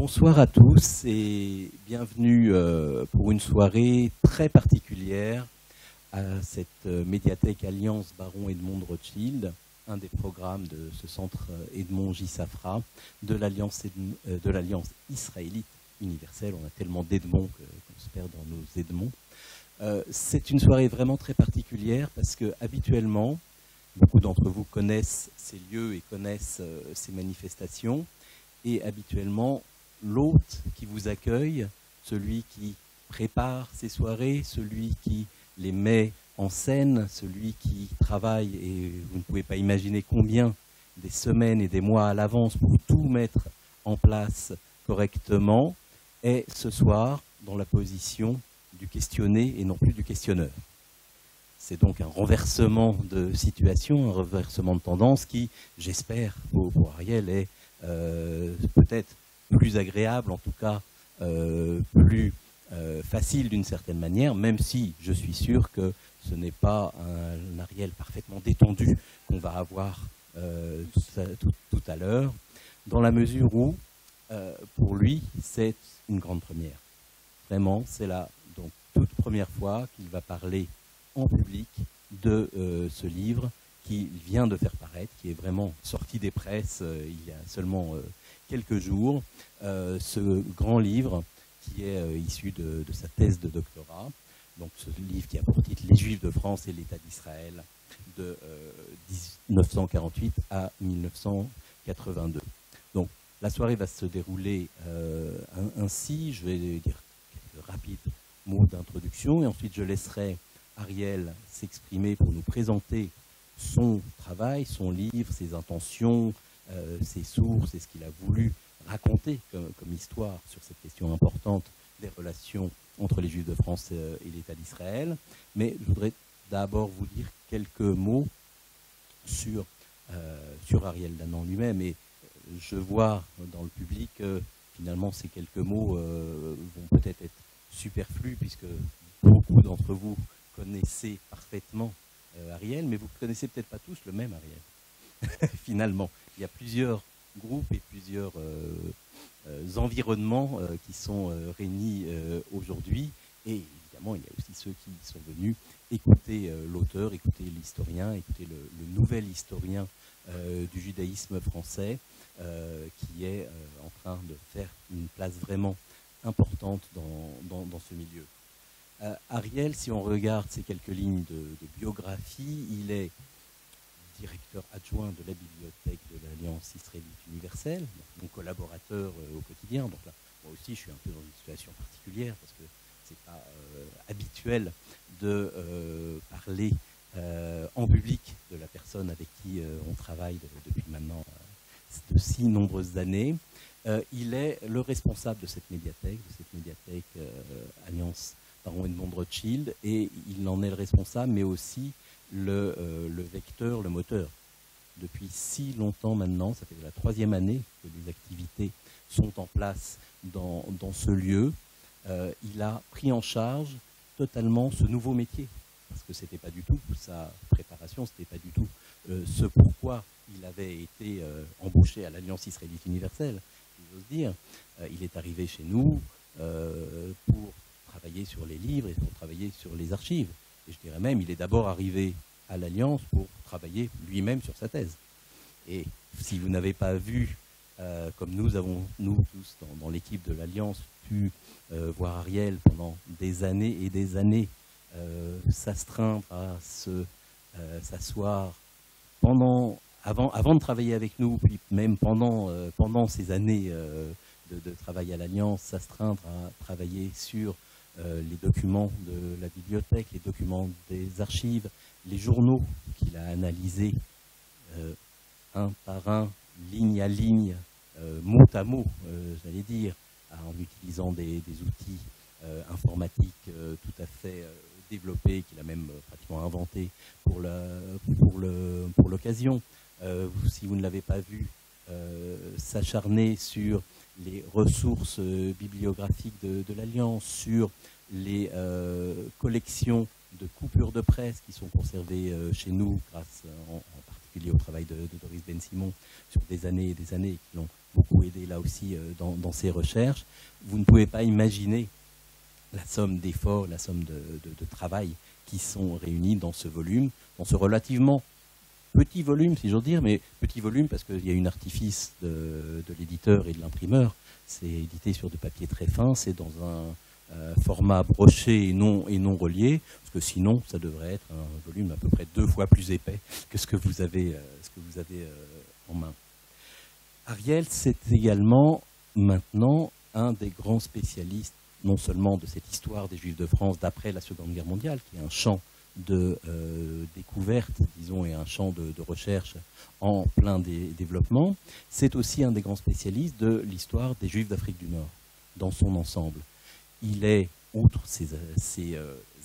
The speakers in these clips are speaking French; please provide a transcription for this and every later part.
Bonsoir à tous et bienvenue pour une soirée très particulière à cette médiathèque Alliance Baron Edmond de Rothschild, un des programmes de ce centre Edmond J. Safra, de l'Alliance israélite universelle. On a tellement d'Edmond qu'on se perd dans nos Edmonds. C'est une soirée vraiment très particulière parce que habituellement, beaucoup d'entre vous connaissent ces lieux et connaissent ces manifestations. Et habituellement, l'hôte qui vous accueille, celui qui prépare ces soirées, celui qui les met en scène, celui qui travaille, et vous ne pouvez pas imaginer combien des semaines et des mois à l'avance pour tout mettre en place correctement, est ce soir dans la position du questionné et non plus du questionneur. C'est donc un renversement de situation, un renversement de tendance qui, j'espère, pour Ariel, est peut-être plus agréable, en tout cas plus facile d'une certaine manière, même si je suis sûr que ce n'est pas un Ariel parfaitement détendu qu'on va avoir tout à l'heure, dans la mesure où, pour lui, c'est une grande première. Vraiment, c'est la donc, toute première fois qu'il va parler en public de ce livre qu'il vient de faire paraître, qui est vraiment sorti des presses il y a seulement quelques jours, ce grand livre qui est issu de sa thèse de doctorat, donc ce livre qui a pour titre « Les Juifs de France et l'État d'Israël » de 1948 à 1982. Donc la soirée va se dérouler ainsi, je vais dire quelques rapides mots d'introduction et ensuite je laisserai Ariel s'exprimer pour nous présenter son travail, son livre, ses intentions, ses sources et ce qu'il a voulu raconter comme histoire sur cette question importante des relations entre les Juifs de France et l'État d'Israël. Mais je voudrais d'abord vous dire quelques mots sur Ariel Danan lui-même. Et je vois dans le public que finalement ces quelques mots vont peut-être être superflus puisque beaucoup d'entre vous connaissez parfaitement Ariel, mais vous ne connaissez peut-être pas tous le même Ariel. Finalement, il y a plusieurs groupes et plusieurs environnements qui sont réunis aujourd'hui. Et évidemment, il y a aussi ceux qui sont venus écouter l'auteur, écouter l'historien, écouter le nouvel historien du judaïsme français qui est en train de faire une place vraiment importante dans ce milieu. Ariel, si on regarde ces quelques lignes de biographie, il est directeur adjoint de la bibliothèque de l'Alliance israélite universelle, donc mon collaborateur au quotidien. Donc là, moi aussi, je suis un peu dans une situation particulière parce que c'est pas habituel de parler en public de la personne avec qui on travaille depuis maintenant de si nombreuses années. Il est le responsable de cette médiathèque Alliance Baron Edmond de Rothschild, et il en est le responsable, mais aussi le vecteur, le moteur. Depuis si longtemps maintenant, ça fait la 3e année que les activités sont en place dans ce lieu. Il a pris en charge totalement ce nouveau métier, parce que c'était pas du tout sa préparation, c'était pas du tout ce pourquoi il avait été embauché à l'Alliance israélite universelle, si j'ose dire. Il est arrivé chez nous pour travailler sur les livres et pour travailler sur les archives. Et je dirais même, il est d'abord arrivé à l'Alliance pour travailler lui-même sur sa thèse. Et si vous n'avez pas vu, comme nous avons, nous tous, dans l'équipe de l'Alliance, pu voir Ariel pendant des années et des années s'astreindre à s'asseoir avant de travailler avec nous, puis même pendant ces années de travail à l'Alliance, s'astreindre à travailler sur les documents de la bibliothèque, les documents des archives, les journaux qu'il a analysés un par un, ligne à ligne, mot à mot, j'allais dire, en utilisant des outils informatiques tout à fait développés, qu'il a même pratiquement inventés pour l'occasion. Si vous ne l'avez pas vu, s'acharner sur les ressources bibliographiques de l'Alliance, sur les collections de coupures de presse qui sont conservées chez nous, grâce en particulier particulier au travail de Doris Ben-Simon sur des années et des années, et qui l'ont beaucoup aidé là aussi dans ses recherches, vous ne pouvez pas imaginer la somme d'efforts, la somme de travail qui sont réunis dans ce volume, dans ce relativement petit volume, si j'ose dire, mais petit volume parce qu'il y a un artifice de l'éditeur et de l'imprimeur. C'est édité sur du papier très fin, c'est dans un format broché et non relié, parce que sinon, ça devrait être un volume à peu près 2 fois plus épais que ce que vous avez en main. Ariel, c'est également maintenant un des grands spécialistes, non seulement de cette histoire des Juifs de France d'après la Seconde Guerre mondiale, qui est un champ de découverte, disons, et un champ de recherche en plein développement, c'est aussi un des grands spécialistes de l'histoire des Juifs d'Afrique du Nord, dans son ensemble. Il est, outre ses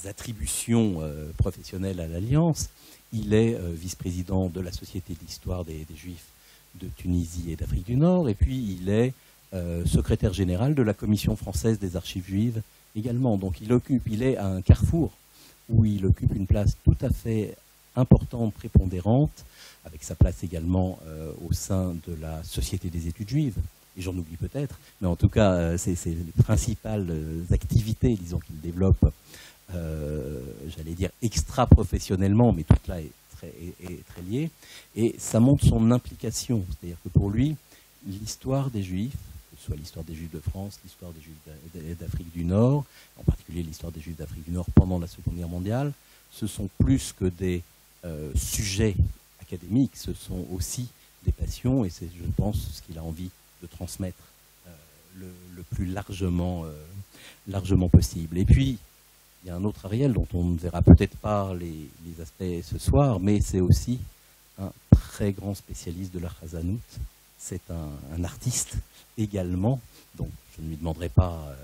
attributions professionnelles à l'Alliance, il est vice-président de la Société d'histoire des Juifs de Tunisie et d'Afrique du Nord, et puis il est secrétaire général de la Commission française des archives juives également. Donc il est à un carrefour où il occupe une place tout à fait importante, prépondérante, avec sa place également au sein de la Société des études juives, et j'en oublie peut-être, mais en tout cas, c'est les principales activités, disons, qu'il développe, j'allais dire extra-professionnellement, mais tout cela est très lié, et ça montre son implication, c'est-à-dire que pour lui, l'histoire des Juifs, que ce soit l'histoire des Juifs de France, l'histoire des Juifs d'Afrique du Nord, en particulier l'histoire des Juifs d'Afrique du Nord pendant la Seconde Guerre mondiale, ce sont plus que des sujets académiques, ce sont aussi des passions, et c'est, je pense, ce qu'il a envie de transmettre le plus largement possible. Et puis, il y a un autre Ariel dont on ne verra peut-être pas les aspects ce soir, mais c'est aussi un très grand spécialiste de la Chazanout. C'est un artiste également, donc je ne lui demanderai pas,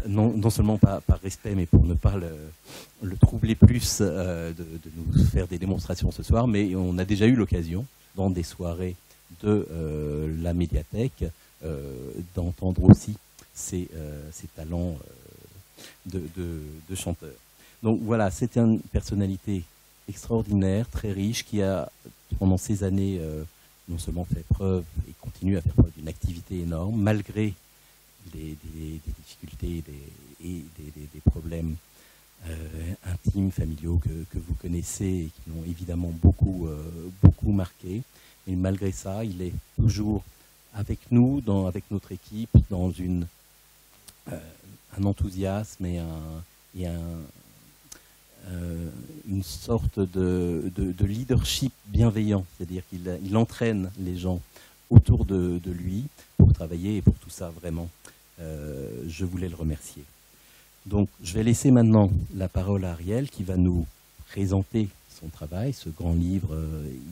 non seulement par respect, mais pour ne pas le troubler plus, de nous faire des démonstrations ce soir, mais on a déjà eu l'occasion, dans des soirées de la médiathèque, d'entendre aussi ses talents de chanteur. Donc voilà, c'était une personnalité extraordinaire, très riche, qui a, pendant ces années, non seulement fait preuve et continue à faire preuve d'une activité énorme, malgré des difficultés et des problèmes intimes, familiaux que vous connaissez et qui l'ont évidemment beaucoup marqué. Et malgré ça, il est toujours avec nous, avec notre équipe, dans un enthousiasme et une sorte de leadership bienveillant, c'est-à-dire qu'il entraîne les gens autour de lui pour travailler, et pour tout ça, vraiment, je voulais le remercier. Donc, je vais laisser maintenant la parole à Ariel, qui va nous présenter son travail, ce grand livre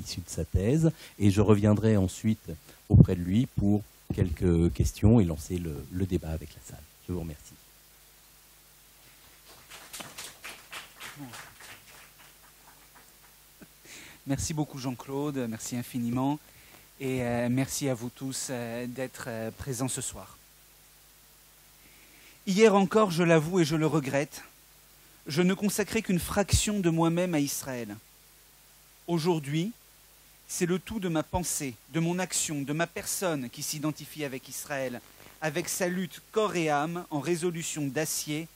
issu de sa thèse, et je reviendrai ensuite auprès de lui pour quelques questions et lancer le débat avec la salle. Je vous remercie. Merci beaucoup Jean-Claude, merci infiniment, et merci à vous tous d'être présents ce soir. Hier encore, je l'avoue et je le regrette, je ne consacrais qu'une fraction de moi-même à Israël. Aujourd'hui, c'est le tout de ma pensée, de mon action, de ma personne qui s'identifie avec Israël, avec sa lutte corps et âme en résolution d'acier,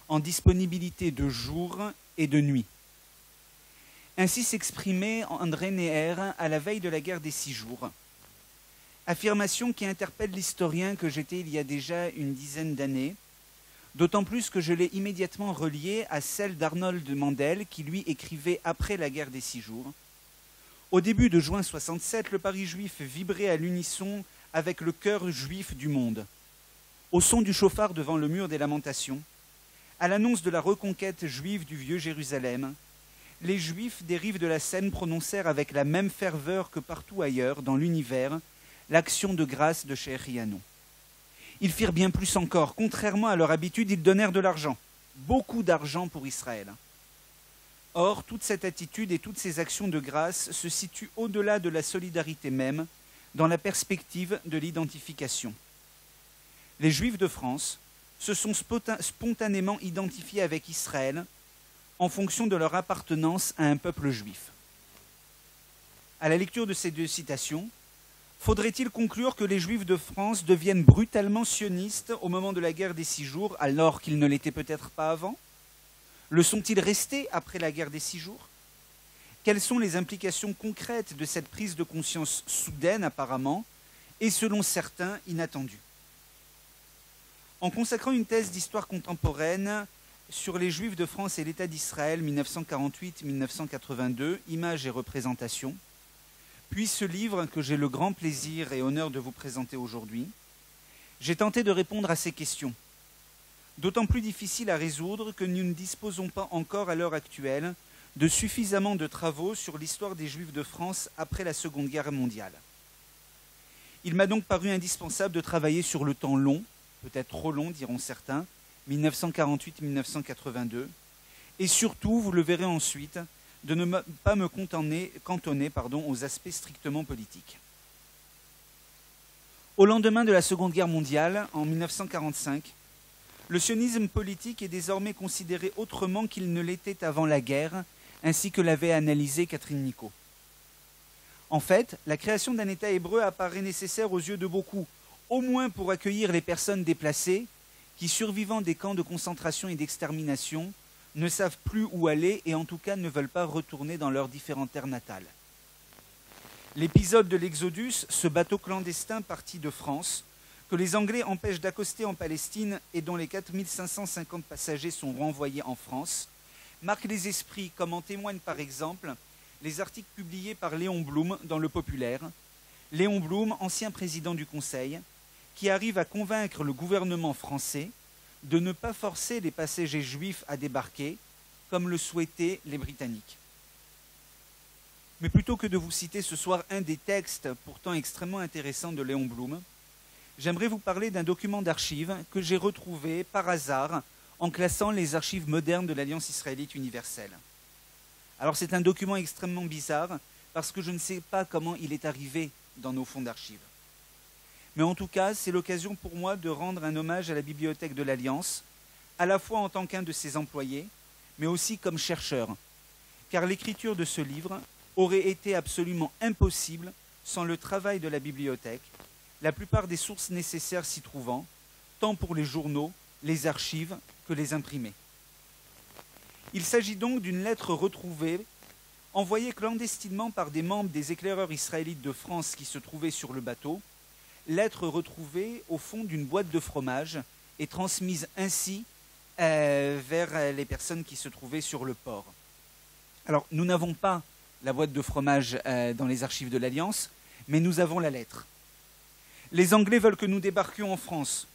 en disponibilité de jour et de nuit. Ainsi s'exprimait André Neher à la veille de la guerre des 6 jours. Affirmation qui interpelle l'historien que j'étais il y a déjà une dizaine d'années, d'autant plus que je l'ai immédiatement reliée à celle d'Arnold Mandel qui lui écrivait après la guerre des 6 jours. Au début de juin 67, le Paris juif vibrait à l'unisson avec le cœur juif du monde. Au son du chauffard devant le mur des lamentations, à l'annonce de la reconquête juive du vieux Jérusalem, les Juifs des rives de la Seine prononcèrent avec la même ferveur que partout ailleurs dans l'univers l'action de grâce de Sheikh-Yanou. Ils firent bien plus encore. Contrairement à leur habitude, ils donnèrent de l'argent, beaucoup d'argent pour Israël. Or, toute cette attitude et toutes ces actions de grâce se situent au-delà de la solidarité même, dans la perspective de l'identification. Les Juifs de France se sont spontanément identifiés avec Israël en fonction de leur appartenance à un peuple juif. À la lecture de ces deux citations, faudrait-il conclure que les Juifs de France deviennent brutalement sionistes au moment de la guerre des 6 jours, alors qu'ils ne l'étaient peut-être pas avant? Le sont-ils restés après la guerre des 6 jours? Quelles sont les implications concrètes de cette prise de conscience soudaine, apparemment, et selon certains, inattendue? En consacrant une thèse d'histoire contemporaine sur les Juifs de France et l'État d'Israël 1948-1982, images et représentations, puis ce livre que j'ai le grand plaisir et honneur de vous présenter aujourd'hui, j'ai tenté de répondre à ces questions, d'autant plus difficiles à résoudre que nous ne disposons pas encore à l'heure actuelle de suffisamment de travaux sur l'histoire des Juifs de France après la Seconde Guerre mondiale. Il m'a donc paru indispensable de travailler sur le temps long, peut-être trop long diront certains, 1948-1982, et surtout, vous le verrez ensuite, de ne pas me cantonner aux aspects strictement politiques. Au lendemain de la Seconde Guerre mondiale, en 1945, le sionisme politique est désormais considéré autrement qu'il ne l'était avant la guerre, ainsi que l'avait analysé Catherine Nicot. En fait, la création d'un État hébreu apparaît nécessaire aux yeux de beaucoup, au moins pour accueillir les personnes déplacées qui, survivant des camps de concentration et d'extermination, ne savent plus où aller et en tout cas ne veulent pas retourner dans leurs différentes terres natales. L'épisode de l'Exodus, ce bateau clandestin parti de France, que les Anglais empêchent d'accoster en Palestine et dont les 4550 passagers sont renvoyés en France, marque les esprits, comme en témoignent par exemple les articles publiés par Léon Blum dans Le Populaire. Léon Blum, ancien président du Conseil, qui arrive à convaincre le gouvernement français de ne pas forcer les passagers juifs à débarquer, comme le souhaitaient les Britanniques. Mais plutôt que de vous citer ce soir un des textes pourtant extrêmement intéressants de Léon Blum, j'aimerais vous parler d'un document d'archives que j'ai retrouvé par hasard en classant les archives modernes de l'Alliance israélite universelle. Alors c'est un document extrêmement bizarre parce que je ne sais pas comment il est arrivé dans nos fonds d'archives. Mais en tout cas, c'est l'occasion pour moi de rendre un hommage à la Bibliothèque de l'Alliance, à la fois en tant qu'un de ses employés, mais aussi comme chercheur, car l'écriture de ce livre aurait été absolument impossible sans le travail de la bibliothèque, la plupart des sources nécessaires s'y trouvant, tant pour les journaux, les archives que les imprimés. Il s'agit donc d'une lettre retrouvée, envoyée clandestinement par des membres des éclaireurs israélites de France qui se trouvaient sur le bateau, lettre retrouvée au fond d'une boîte de fromage et transmise ainsi vers les personnes qui se trouvaient sur le port. Alors, nous n'avons pas la boîte de fromage dans les archives de l'Alliance, mais nous avons la lettre. Les Anglais veulent que nous débarquions en France.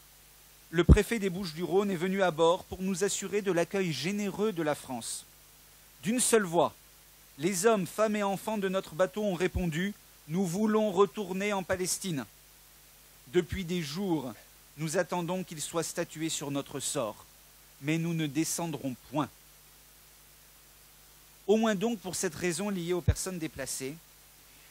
Le préfet des Bouches-du-Rhône est venu à bord pour nous assurer de l'accueil généreux de la France. D'une seule voix, les hommes, femmes et enfants de notre bateau ont répondu « Nous voulons retourner en Palestine ». Depuis des jours, nous attendons qu'il soit statué sur notre sort, mais nous ne descendrons point. Au moins donc pour cette raison liée aux personnes déplacées,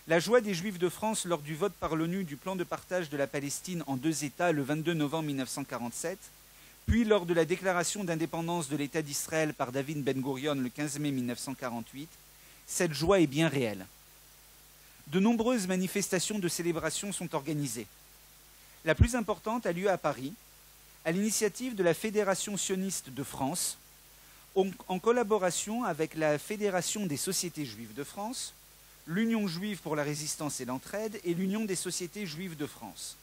la joie des Juifs de France lors du vote par l'ONU du plan de partage de la Palestine en 2 États le 22 novembre 1947, puis lors de la déclaration d'indépendance de l'État d'Israël par David Ben-Gourion le 15 mai 1948, cette joie est bien réelle. De nombreuses manifestations de célébration sont organisées. La plus importante a lieu à Paris, à l'initiative de la Fédération sioniste de France, en collaboration avec la Fédération des sociétés juives de France, l'Union juive pour la résistance et l'entraide et l'Union des sociétés juives de France.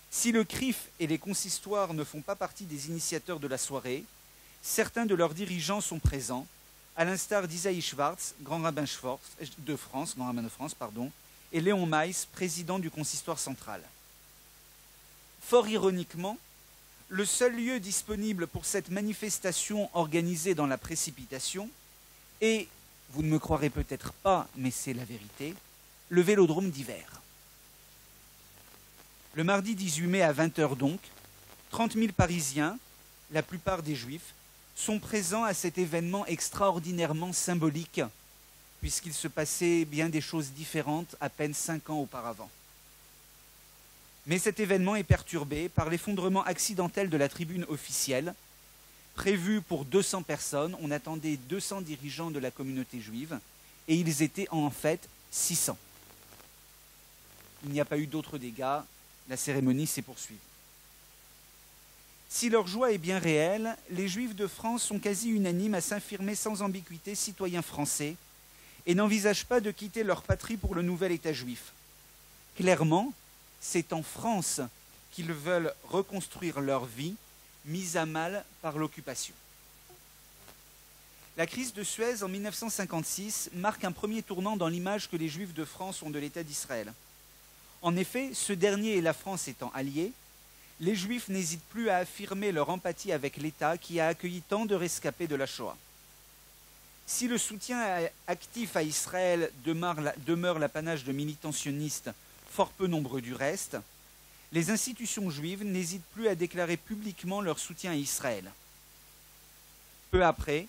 Si le CRIF et les consistoires ne font pas partie des initiateurs de la soirée, certains de leurs dirigeants sont présents, à l'instar d'Isaïe Schwartz, grand rabbin de France, et Léon Maïs, président du consistoire central. Fort ironiquement, le seul lieu disponible pour cette manifestation organisée dans la précipitation est, vous ne me croirez peut-être pas, mais c'est la vérité, le Vélodrome d'hiver. Le mardi 18 mai à 20h donc, 30 000 Parisiens, la plupart des Juifs, sont présents à cet événement extraordinairement symbolique, puisqu'il se passait bien des choses différentes à peine 5 ans auparavant. Mais cet événement est perturbé par l'effondrement accidentel de la tribune officielle, prévu pour 200 personnes. On attendait 200 dirigeants de la communauté juive et ils étaient en fait 600. Il n'y a pas eu d'autres dégâts, la cérémonie s'est poursuivie. Si leur joie est bien réelle, les Juifs de France sont quasi unanimes à s'affirmer sans ambiguïté citoyens français et n'envisagent pas de quitter leur patrie pour le nouvel État juif. Clairement, c'est en France qu'ils veulent reconstruire leur vie, mise à mal par l'occupation. La crise de Suez en 1956 marque un premier tournant dans l'image que les Juifs de France ont de l'État d'Israël. En effet, ce dernier et la France étant alliés, les Juifs n'hésitent plus à affirmer leur empathie avec l'État qui a accueilli tant de rescapés de la Shoah. Si le soutien actif à Israël demeure l'apanage de militants sionistes fort peu nombreux du reste, les institutions juives n'hésitent plus à déclarer publiquement leur soutien à Israël. Peu après,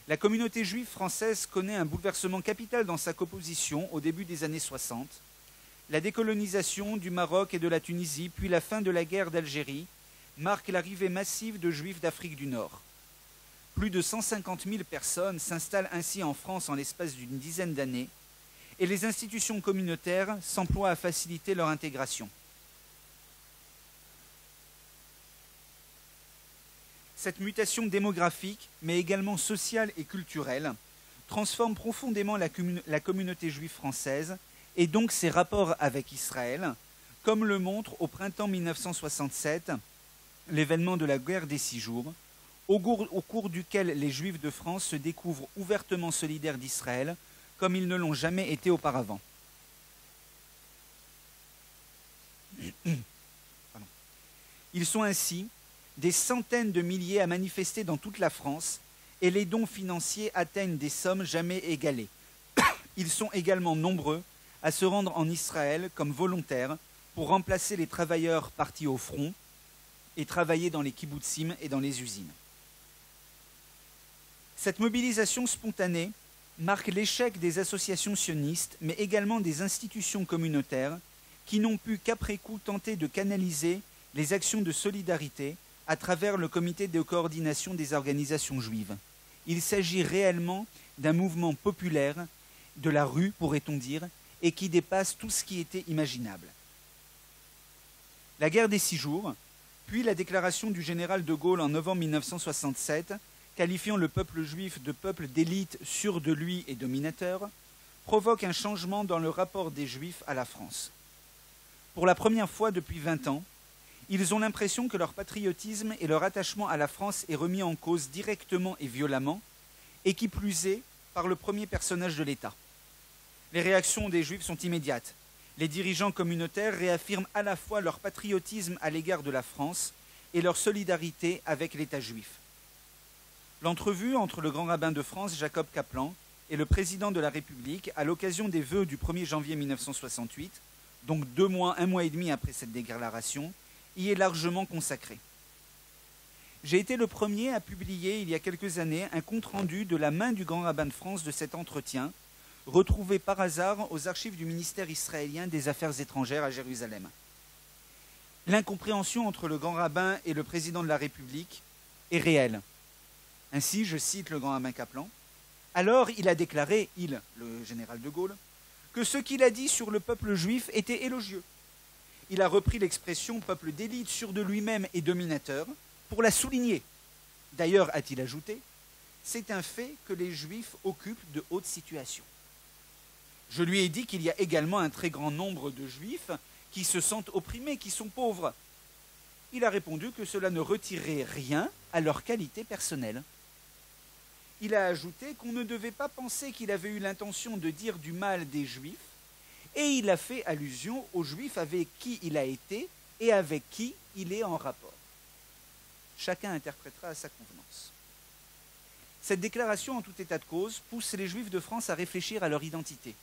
la communauté juive française connaît un bouleversement capital dans sa composition au début des années 60. La décolonisation du Maroc et de la Tunisie, puis la fin de la guerre d'Algérie, marquent l'arrivée massive de Juifs d'Afrique du Nord. Plus de 150 000 personnes s'installent ainsi en France en l'espace d'une dizaine d'années, et les institutions communautaires s'emploient à faciliter leur intégration. Cette mutation démographique, mais également sociale et culturelle, transforme profondément la communauté juive française et donc ses rapports avec Israël, comme le montre au printemps 1967 l'événement de la guerre des 6 jours, au cours duquel les Juifs de France se découvrent ouvertement solidaires d'Israël, comme ils ne l'ont jamais été auparavant. Ils sont ainsi des centaines de milliers à manifester dans toute la France et les dons financiers atteignent des sommes jamais égalées. Ils sont également nombreux à se rendre en Israël comme volontaires pour remplacer les travailleurs partis au front et travailler dans les kibbutzim et dans les usines. Cette mobilisation spontanée marque l'échec des associations sionistes, mais également des institutions communautaires qui n'ont pu qu'après coup tenter de canaliser les actions de solidarité à travers le comité de coordination des organisations juives. Il s'agit réellement d'un mouvement populaire, de la rue, pourrait-on dire, et qui dépasse tout ce qui était imaginable. La guerre des 6 jours, puis la déclaration du général de Gaulle en novembre 1967, qualifiant le peuple juif de peuple d'élite sûr de lui et dominateur, provoque un changement dans le rapport des Juifs à la France. Pour la première fois depuis 20 ans, ils ont l'impression que leur patriotisme et leur attachement à la France est remis en cause directement et violemment, et qui plus est, par le premier personnage de l'État. Les réactions des Juifs sont immédiates. Les dirigeants communautaires réaffirment à la fois leur patriotisme à l'égard de la France et leur solidarité avec l'État juif. L'entrevue entre le grand rabbin de France, Jacob Kaplan, et le président de la République, à l'occasion des vœux du 1er janvier 1968, donc un mois et demi après cette déclaration, y est largement consacrée. J'ai été le premier à publier, il y a quelques années, un compte-rendu de la main du grand rabbin de France de cet entretien, retrouvé par hasard aux archives du ministère israélien des Affaires étrangères à Jérusalem. L'incompréhension entre le grand rabbin et le président de la République est réelle. Ainsi, je cite le grand rabbin Kaplan, « Alors il a déclaré, le général de Gaulle, que ce qu'il a dit sur le peuple juif était élogieux. Il a repris l'expression « peuple d'élite sûr de lui-même et dominateur » pour la souligner. D'ailleurs, a-t-il ajouté, c'est un fait que les Juifs occupent de hautes situations. Je lui ai dit qu'il y a également un très grand nombre de Juifs qui se sentent opprimés, qui sont pauvres. Il a répondu que cela ne retirait rien à leur qualité personnelle. Il a ajouté qu'on ne devait pas penser qu'il avait eu l'intention de dire du mal des Juifs, et il a fait allusion aux Juifs avec qui il a été et avec qui il est en rapport. Chacun interprétera à sa convenance. Cette déclaration, en tout état de cause, pousse les Juifs de France à réfléchir à leur identité.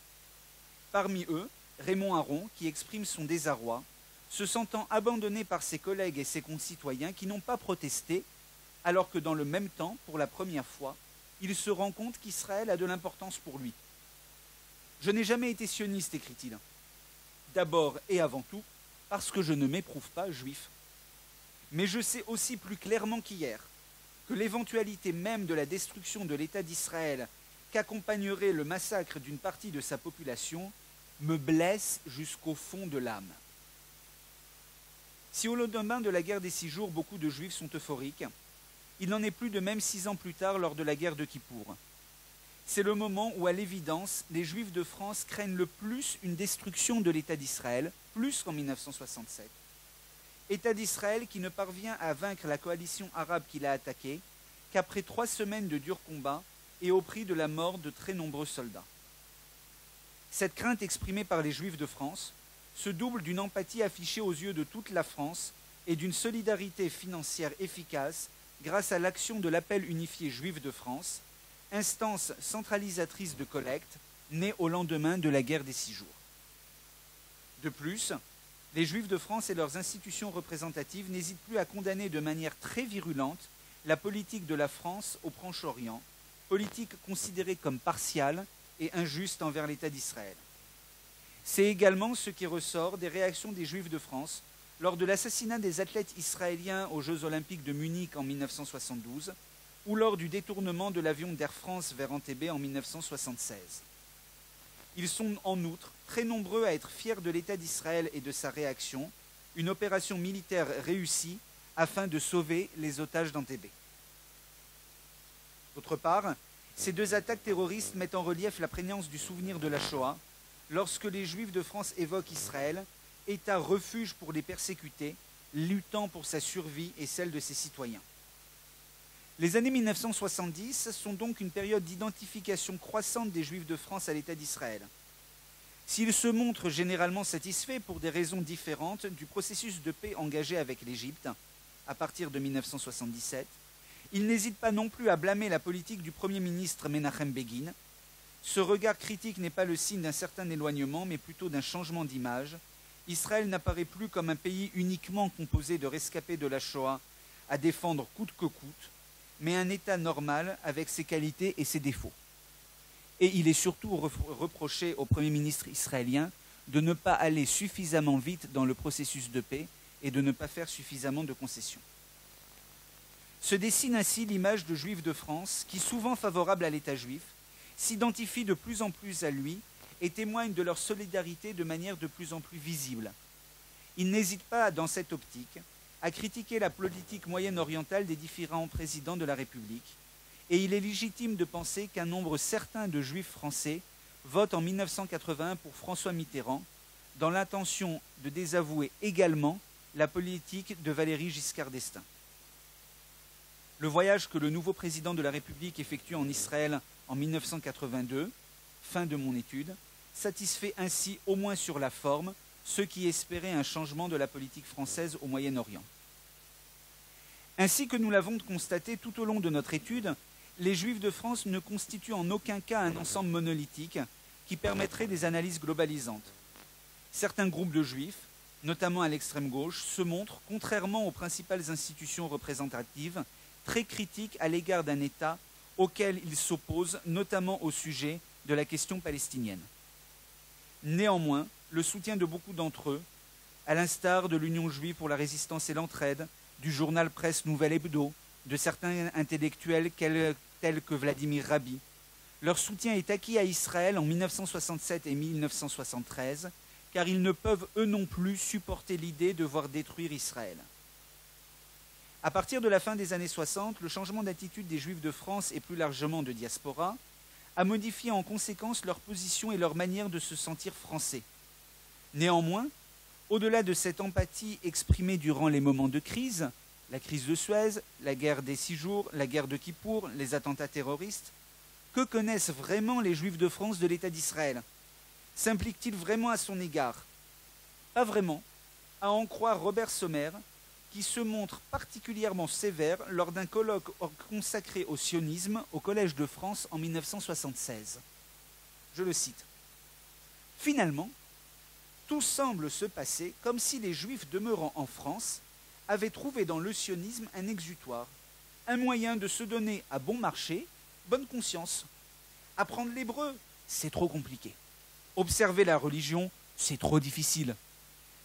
Parmi eux, Raymond Aron, qui exprime son désarroi, se sentant abandonné par ses collègues et ses concitoyens qui n'ont pas protesté, alors que dans le même temps, pour la première fois, il se rend compte qu'Israël a de l'importance pour lui. « Je n'ai jamais été sioniste », écrit-il. « D'abord et avant tout, parce que je ne m'éprouve pas juif. Mais je sais aussi plus clairement qu'hier que l'éventualité même de la destruction de l'État d'Israël qu'accompagnerait le massacre d'une partie de sa population me blesse jusqu'au fond de l'âme. Si au lendemain de la guerre des 6 jours, beaucoup de Juifs sont euphoriques, il n'en est plus de même 6 ans plus tard lors de la guerre de Kippour. C'est le moment où, à l'évidence, les Juifs de France craignent le plus une destruction de l'État d'Israël, plus qu'en 1967. État d'Israël qui ne parvient à vaincre la coalition arabe qui l'a attaqué qu'après 3 semaines de durs combats et au prix de la mort de très nombreux soldats. Cette crainte exprimée par les Juifs de France se double d'une empathie affichée aux yeux de toute la France et d'une solidarité financière efficace grâce à l'action de l'Appel unifié juif de France, instance centralisatrice de collecte née au lendemain de la guerre des 6 jours. De plus, les Juifs de France et leurs institutions représentatives n'hésitent plus à condamner de manière très virulente la politique de la France au Proche-Orient, politique considérée comme partiale et injuste envers l'État d'Israël. C'est également ce qui ressort des réactions des Juifs de France lors de l'assassinat des athlètes israéliens aux Jeux Olympiques de Munich en 1972 ou lors du détournement de l'avion d'Air France vers Entebbe en 1976. Ils sont en outre très nombreux à être fiers de l'État d'Israël et de sa réaction, une opération militaire réussie afin de sauver les otages d'Entebbe. D'autre part, ces 2 attaques terroristes mettent en relief la prégnance du souvenir de la Shoah lorsque les Juifs de France évoquent Israël, État refuge pour les persécutés, luttant pour sa survie et celle de ses citoyens. Les années 1970 sont donc une période d'identification croissante des Juifs de France à l'État d'Israël. S'ils se montrent généralement satisfaits pour des raisons différentes du processus de paix engagé avec l'Égypte à partir de 1977, ils n'hésitent pas non plus à blâmer la politique du Premier ministre Menachem Begin. Ce regard critique n'est pas le signe d'un certain éloignement, mais plutôt d'un changement d'image. Israël n'apparaît plus comme un pays uniquement composé de rescapés de la Shoah à défendre coûte que coûte, mais un État normal avec ses qualités et ses défauts. Et il est surtout reproché au Premier ministre israélien de ne pas aller suffisamment vite dans le processus de paix et de ne pas faire suffisamment de concessions. Se dessine ainsi l'image de Juifs de France qui, souvent favorables à l'État juif, s'identifient de plus en plus à lui et témoignent de leur solidarité de manière de plus en plus visible. Ils n'hésitent pas, dans cette optique, à critiquer la politique moyenne-orientale des différents présidents de la République, et il est légitime de penser qu'un nombre certain de Juifs français votent en 1981 pour François Mitterrand, dans l'intention de désavouer également la politique de Valéry Giscard d'Estaing. Le voyage que le nouveau président de la République effectue en Israël en 1982, fin de mon étude, satisfait ainsi au moins sur la forme ceux qui espéraient un changement de la politique française au Moyen-Orient. Ainsi que nous l'avons constaté tout au long de notre étude, les Juifs de France ne constituent en aucun cas un ensemble monolithique qui permettrait des analyses globalisantes. Certains groupes de Juifs, notamment à l'extrême gauche, se montrent, contrairement aux principales institutions représentatives, très critiques à l'égard d'un État auquel ils s'opposent, notamment au sujet de la question palestinienne. Néanmoins, le soutien de beaucoup d'entre eux, à l'instar de l'Union juive pour la résistance et l'entraide, du journal Presse Nouvelle Hebdo, de certains intellectuels tels que Vladimir Rabin, leur soutien est acquis à Israël en 1967 et 1973, car ils ne peuvent eux non plus supporter l'idée de voir détruire Israël. À partir de la fin des années 60, le changement d'attitude des Juifs de France et plus largement de diaspora a modifié en conséquence leur position et leur manière de se sentir français. Néanmoins, au-delà de cette empathie exprimée durant les moments de crise, la crise de Suez, la guerre des 6 jours, la guerre de Kippour, les attentats terroristes, que connaissent vraiment les Juifs de France de l'État d'Israël? S'impliquent-ils vraiment à son égard? Pas vraiment, à en croire Robert Sommer, qui se montre particulièrement sévère lors d'un colloque consacré au sionisme au Collège de France en 1976. Je le cite. « Finalement, tout semble se passer comme si les Juifs demeurant en France avaient trouvé dans le sionisme un exutoire, un moyen de se donner à bon marché, bonne conscience. Apprendre l'hébreu, c'est trop compliqué. Observer la religion, c'est trop difficile.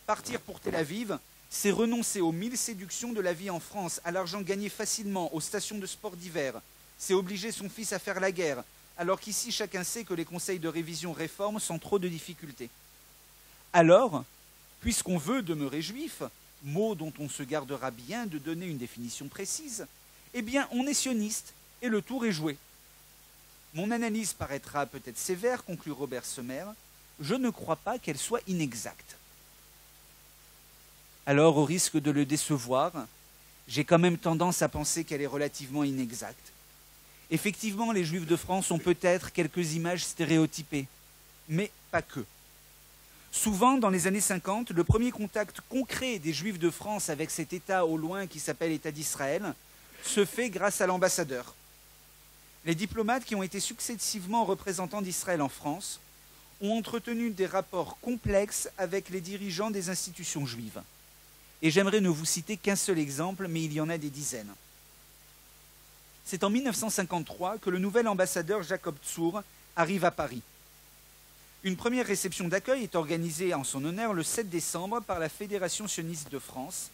Partir pour Tel Aviv, c'est renoncer aux 1000 séductions de la vie en France, à l'argent gagné facilement, aux stations de sport d'hiver. C'est obliger son fils à faire la guerre, alors qu'ici chacun sait que les conseils de révision réforment sans trop de difficultés. Alors, puisqu'on veut demeurer juif, mot dont on se gardera bien de donner une définition précise, eh bien on est sioniste et le tour est joué. Mon analyse paraîtra peut-être sévère, conclut Robert Sommer, je ne crois pas qu'elle soit inexacte. Alors, au risque de le décevoir, j'ai quand même tendance à penser qu'elle est relativement inexacte. Effectivement, les Juifs de France ont peut-être quelques images stéréotypées, mais pas que. Souvent, dans les années 50, le premier contact concret des Juifs de France avec cet État au loin qui s'appelle État d'Israël se fait grâce à l'ambassadeur. Les diplomates qui ont été successivement représentants d'Israël en France ont entretenu des rapports complexes avec les dirigeants des institutions juives. Et j'aimerais ne vous citer qu'un seul exemple, mais il y en a des dizaines. C'est en 1953 que le nouvel ambassadeur Jacob Tzur arrive à Paris. Une première réception d'accueil est organisée en son honneur le 7 décembre par la Fédération sioniste de France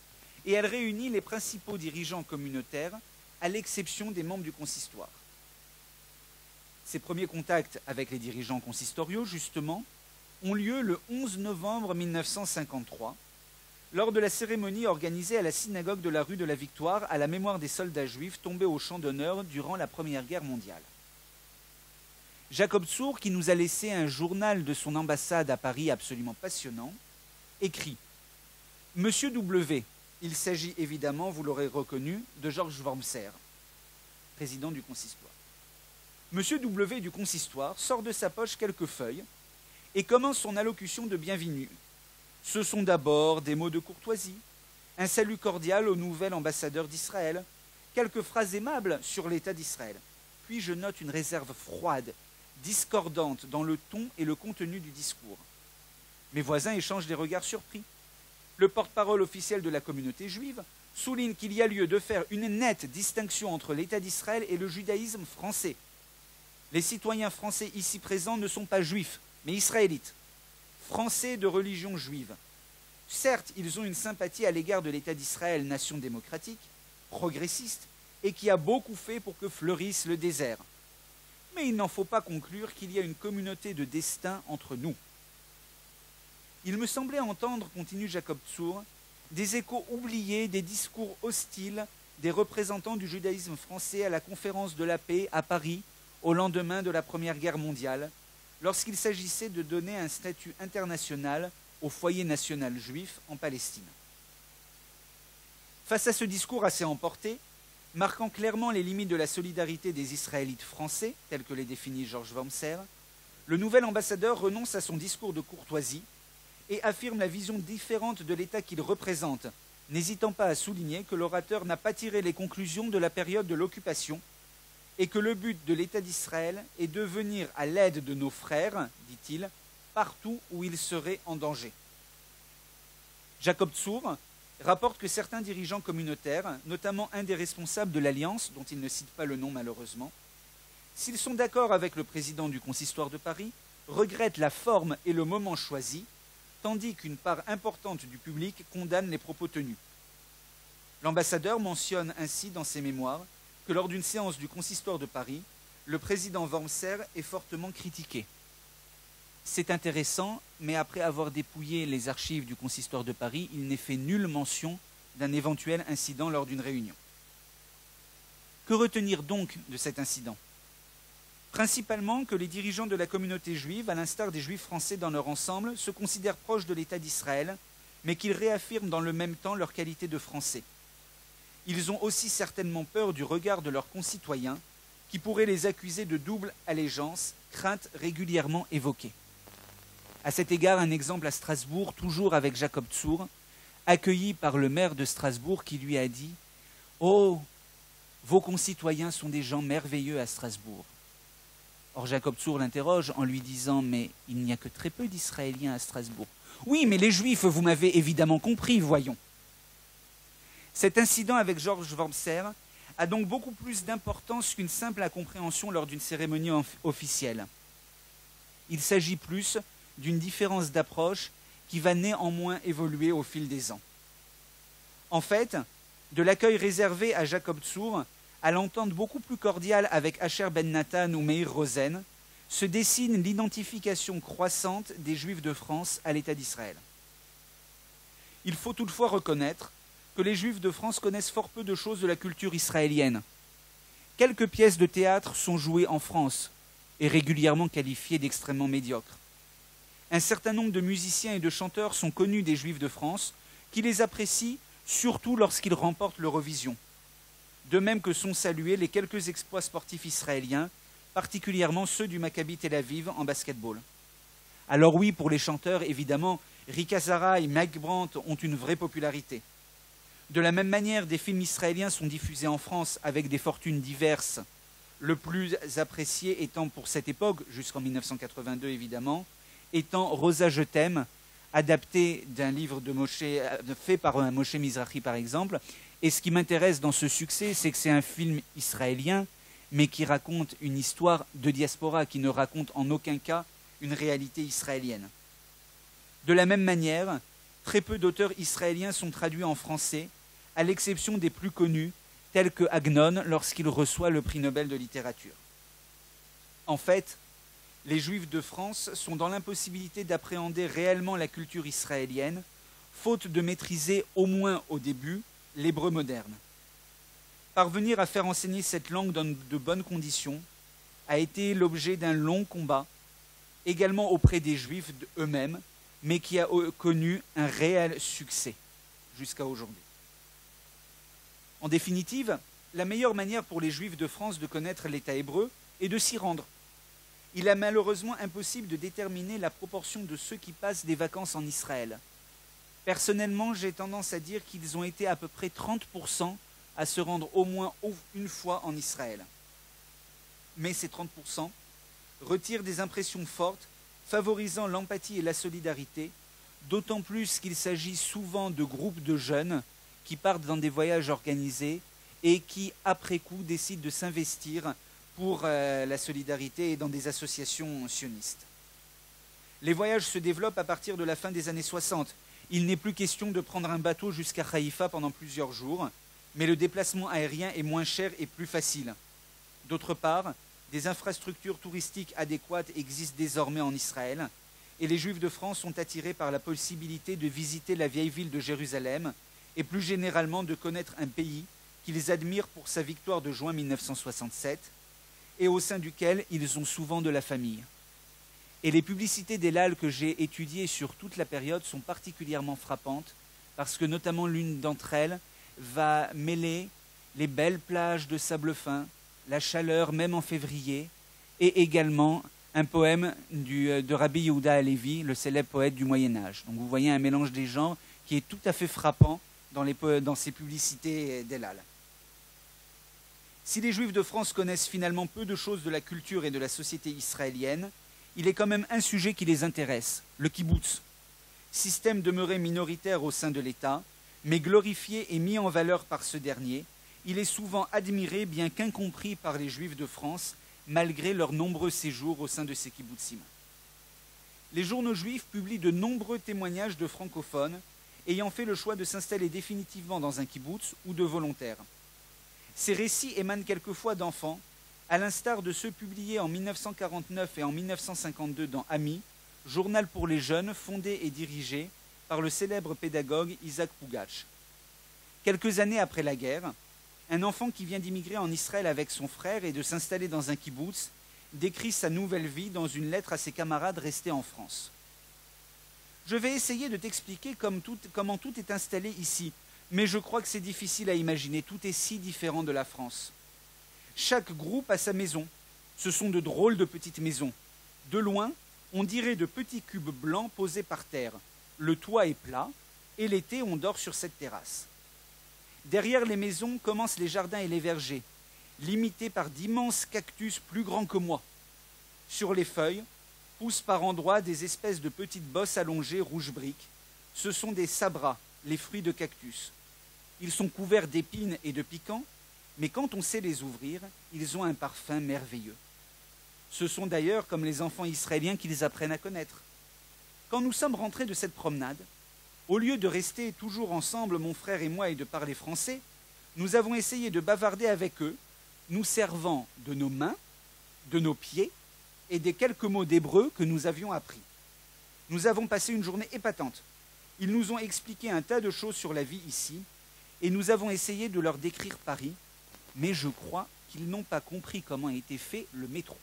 et elle réunit les principaux dirigeants communautaires, à l'exception des membres du consistoire. Ces premiers contacts avec les dirigeants consistoriaux, justement, ont lieu le 11 novembre 1953, lors de la cérémonie organisée à la synagogue de la rue de la Victoire à la mémoire des soldats juifs tombés au champ d'honneur durant la Première Guerre mondiale. Jacob Tzur, qui nous a laissé un journal de son ambassade à Paris absolument passionnant, écrit « Monsieur W », il s'agit évidemment, vous l'aurez reconnu, de Georges Wormser, président du consistoire. Monsieur W du consistoire sort de sa poche quelques feuilles et commence son allocution de bienvenue. Ce sont d'abord des mots de courtoisie, un salut cordial au nouvel ambassadeur d'Israël, quelques phrases aimables sur l'État d'Israël. Puis je note une réserve froide, discordante dans le ton et le contenu du discours. Mes voisins échangent des regards surpris. Le porte-parole officiel de la communauté juive souligne qu'il y a lieu de faire une nette distinction entre l'État d'Israël et le judaïsme français. Les citoyens français ici présents ne sont pas juifs, mais israélites, français de religion juive. Certes, ils ont une sympathie à l'égard de l'État d'Israël, nation démocratique, progressiste, et qui a beaucoup fait pour que fleurisse le désert. Mais il n'en faut pas conclure qu'il y a une communauté de destin entre nous. Il me semblait entendre, continue Jacob Tzur, des échos oubliés des discours hostiles des représentants du judaïsme français à la conférence de la paix à Paris au lendemain de la Première Guerre mondiale, lorsqu'il s'agissait de donner un statut international au foyer national juif en Palestine. Face à ce discours assez emporté, marquant clairement les limites de la solidarité des Israélites français, tels que les définit Georges Wormser, le nouvel ambassadeur renonce à son discours de courtoisie et affirme la vision différente de l'État qu'il représente, n'hésitant pas à souligner que l'orateur n'a pas tiré les conclusions de la période de l'occupation et que le but de l'État d'Israël est de venir à l'aide de nos frères, dit-il, partout où ils seraient en danger. Jacob Tzur rapporte que certains dirigeants communautaires, notamment un des responsables de l'Alliance, dont il ne cite pas le nom malheureusement, s'ils sont d'accord avec le président du consistoire de Paris, regrettent la forme et le moment choisi, tandis qu'une part importante du public condamne les propos tenus. L'ambassadeur mentionne ainsi dans ses mémoires que lors d'une séance du consistoire de Paris, le président Wormser est fortement critiqué. C'est intéressant, mais après avoir dépouillé les archives du consistoire de Paris, il n'est fait nulle mention d'un éventuel incident lors d'une réunion. Que retenir donc de cet incident? Principalement que les dirigeants de la communauté juive, à l'instar des juifs français dans leur ensemble, se considèrent proches de l'État d'Israël, mais qu'ils réaffirment dans le même temps leur qualité de Français. Ils ont aussi certainement peur du regard de leurs concitoyens, qui pourraient les accuser de double allégeance, crainte régulièrement évoquée. À cet égard, un exemple à Strasbourg, toujours avec Jacob Tzur, accueilli par le maire de Strasbourg qui lui a dit « Oh, vos concitoyens sont des gens merveilleux à Strasbourg. » Or Jacob Tzur l'interroge en lui disant « Mais il n'y a que très peu d'Israéliens à Strasbourg. »« Oui, mais les Juifs, vous m'avez évidemment compris, voyons. » Cet incident avec Georges Wormser a donc beaucoup plus d'importance qu'une simple incompréhension lors d'une cérémonie officielle. Il s'agit plus d'une différence d'approche qui va néanmoins évoluer au fil des ans. En fait, de l'accueil réservé à Jacob Tzur à l'entente beaucoup plus cordiale avec Asher Ben Nathan ou Meir Rosen, se dessine l'identification croissante des Juifs de France à l'État d'Israël. Il faut toutefois reconnaître que les Juifs de France connaissent fort peu de choses de la culture israélienne. Quelques pièces de théâtre sont jouées en France et régulièrement qualifiées d'extrêmement médiocres. Un certain nombre de musiciens et de chanteurs sont connus des Juifs de France qui les apprécient surtout lorsqu'ils remportent l'Eurovision. De même que sont salués les quelques exploits sportifs israéliens, particulièrement ceux du Maccabi Tel Aviv en basketball. Alors oui, pour les chanteurs, évidemment, Rika Zara et Mike Brandt ont une vraie popularité. De la même manière, des films israéliens sont diffusés en France avec des fortunes diverses, le plus apprécié étant pour cette époque, jusqu'en 1982 évidemment, étant Rosa je t'aime, adapté d'un livre de fait par un Moshe Mizrahi par exemple. Et ce qui m'intéresse dans ce succès, c'est que c'est un film israélien, mais qui raconte une histoire de diaspora, qui ne raconte en aucun cas une réalité israélienne. De la même manière, très peu d'auteurs israéliens sont traduits en français, à l'exception des plus connus, tels que Agnon lorsqu'il reçoit le prix Nobel de littérature. En fait, les Juifs de France sont dans l'impossibilité d'appréhender réellement la culture israélienne, faute de maîtriser, au moins au début, l'hébreu moderne. Parvenir à faire enseigner cette langue dans de bonnes conditions a été l'objet d'un long combat, également auprès des Juifs eux-mêmes, mais qui a connu un réel succès jusqu'à aujourd'hui. En définitive, la meilleure manière pour les Juifs de France de connaître l'État hébreu est de s'y rendre. Il est malheureusement impossible de déterminer la proportion de ceux qui passent des vacances en Israël. Personnellement, j'ai tendance à dire qu'ils ont été à peu près 30% à se rendre au moins une fois en Israël. Mais ces 30% retirent des impressions fortes, favorisant l'empathie et la solidarité, d'autant plus qu'il s'agit souvent de groupes de jeunes qui partent dans des voyages organisés et qui, après coup, décident de s'investir pour la solidarité et dans des associations sionistes. Les voyages se développent à partir de la fin des années 60. Il n'est plus question de prendre un bateau jusqu'à Haïfa pendant plusieurs jours, mais le déplacement aérien est moins cher et plus facile. D'autre part, des infrastructures touristiques adéquates existent désormais en Israël, et les Juifs de France sont attirés par la possibilité de visiter la vieille ville de Jérusalem et plus généralement de connaître un pays qu'ils admirent pour sa victoire de juin 1967 et au sein duquel ils ont souvent de la famille. Et les publicités d'El Al que j'ai étudiées sur toute la période sont particulièrement frappantes parce que notamment l'une d'entre elles va mêler les belles plages de sable fin, la chaleur même en février, et également un poème de Rabbi Yehuda Halevi, le célèbre poète du Moyen-Âge. Donc vous voyez un mélange des genres qui est tout à fait frappant dans ces publicités d'El Al. Si les Juifs de France connaissent finalement peu de choses de la culture et de la société israélienne, il est quand même un sujet qui les intéresse, le kibboutz. Système demeuré minoritaire au sein de l'État, mais glorifié et mis en valeur par ce dernier, il est souvent admiré bien qu'incompris par les Juifs de France, malgré leurs nombreux séjours au sein de ces kibbutzim. Les journaux juifs publient de nombreux témoignages de francophones ayant fait le choix de s'installer définitivement dans un kibboutz ou de volontaires. Ces récits émanent quelquefois d'enfants, à l'instar de ceux publiés en 1949 et en 1952 dans Ami, journal pour les jeunes fondé et dirigé par le célèbre pédagogue Isaac Pougatch. Quelques années après la guerre, un enfant qui vient d'immigrer en Israël avec son frère et de s'installer dans un kibboutz décrit sa nouvelle vie dans une lettre à ses camarades restés en France. Je vais essayer de t'expliquer comment tout est installé ici, mais je crois que c'est difficile à imaginer, tout est si différent de la France. Chaque groupe a sa maison, ce sont de drôles de petites maisons. De loin, on dirait de petits cubes blancs posés par terre. Le toit est plat, et l'été on dort sur cette terrasse. Derrière les maisons commencent les jardins et les vergers, limités par d'immenses cactus plus grands que moi. Sur les feuilles, poussent par endroits des espèces de petites bosses allongées rouge brique. Ce sont des sabras, les fruits de cactus. Ils sont couverts d'épines et de piquants, mais quand on sait les ouvrir, ils ont un parfum merveilleux. Ce sont d'ailleurs comme les enfants israéliens qu'ils apprennent à connaître. Quand nous sommes rentrés de cette promenade, Au lieu de rester toujours ensemble, mon frère et moi, et de parler français, nous avons essayé de bavarder avec eux, nous servant de nos mains, de nos pieds et des quelques mots d'hébreu que nous avions appris. Nous avons passé une journée épatante. Ils nous ont expliqué un tas de choses sur la vie ici, et nous avons essayé de leur décrire Paris, mais je crois qu'ils n'ont pas compris comment a été fait le métro.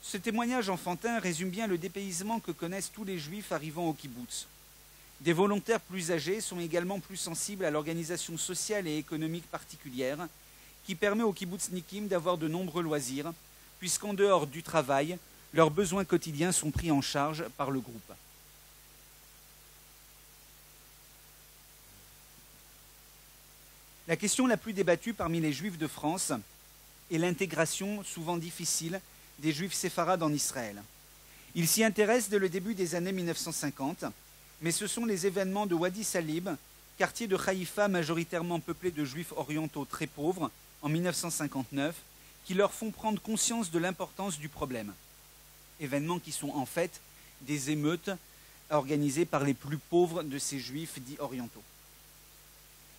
Ce témoignage enfantin résume bien le dépaysement que connaissent tous les juifs arrivant au kibbutz. Des volontaires plus âgés sont également plus sensibles à l'organisation sociale et économique particulière qui permet aux kibbutznikim d'avoir de nombreux loisirs, puisqu'en dehors du travail, leurs besoins quotidiens sont pris en charge par le groupe. La question la plus débattue parmi les juifs de France est l'intégration, souvent difficile, des juifs séfarades en Israël. Ils s'y intéressent dès le début des années 1950, mais ce sont les événements de Wadi Salib, quartier de Haïfa majoritairement peuplé de juifs orientaux très pauvres, en 1959, qui leur font prendre conscience de l'importance du problème. Événements qui sont en fait des émeutes organisées par les plus pauvres de ces juifs dits orientaux.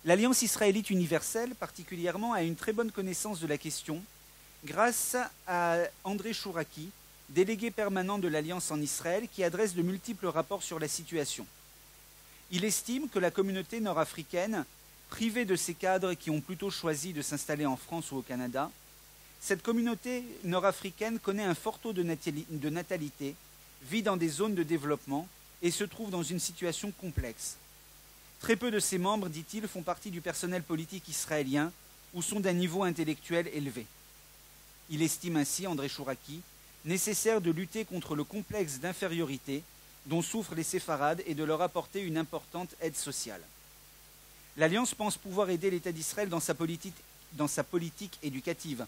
L'Alliance israélite universelle, particulièrement, a une très bonne connaissance de la question grâce à André Chouraki, délégué permanent de l'Alliance en Israël, qui adresse de multiples rapports sur la situation. Il estime que la communauté nord-africaine, privée de ses cadres qui ont plutôt choisi de s'installer en France ou au Canada, cette communauté nord-africaine connaît un fort taux de natalité, vit dans des zones de développement et se trouve dans une situation complexe. Très peu de ses membres, dit-il, font partie du personnel politique israélien ou sont d'un niveau intellectuel élevé. Il estime ainsi, André Chouraki, nécessaire de lutter contre le complexe d'infériorité dont souffrent les séfarades et de leur apporter une importante aide sociale. L'Alliance pense pouvoir aider l'État d'Israël dans sa politique éducative,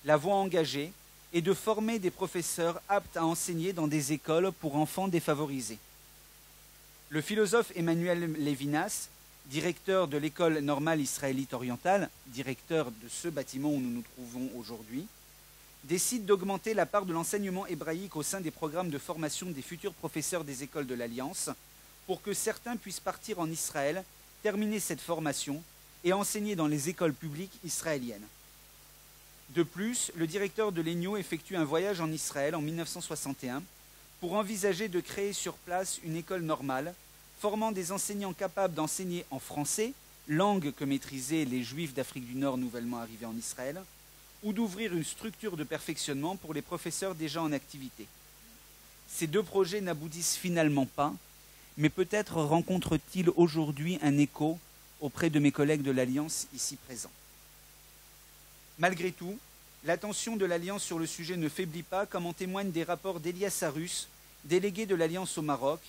la voie engagée est de former des professeurs aptes à enseigner dans des écoles pour enfants défavorisés. Le philosophe Emmanuel Levinas, directeur de l'école normale israélite orientale, directeur de ce bâtiment où nous nous trouvons aujourd'hui, décide d'augmenter la part de l'enseignement hébraïque au sein des programmes de formation des futurs professeurs des écoles de l'Alliance pour que certains puissent partir en Israël, terminer cette formation et enseigner dans les écoles publiques israéliennes. De plus, le directeur de l'ENIO effectue un voyage en Israël en 1961 pour envisager de créer sur place une école normale formant des enseignants capables d'enseigner en français, langue que maîtrisaient les Juifs d'Afrique du Nord nouvellement arrivés en Israël, ou d'ouvrir une structure de perfectionnement pour les professeurs déjà en activité. Ces deux projets n'aboutissent finalement pas, mais peut-être rencontrent-ils aujourd'hui un écho auprès de mes collègues de l'Alliance ici présents. Malgré tout, l'attention de l'Alliance sur le sujet ne faiblit pas, comme en témoignent des rapports d'Elias Arus, délégué de l'Alliance au Maroc,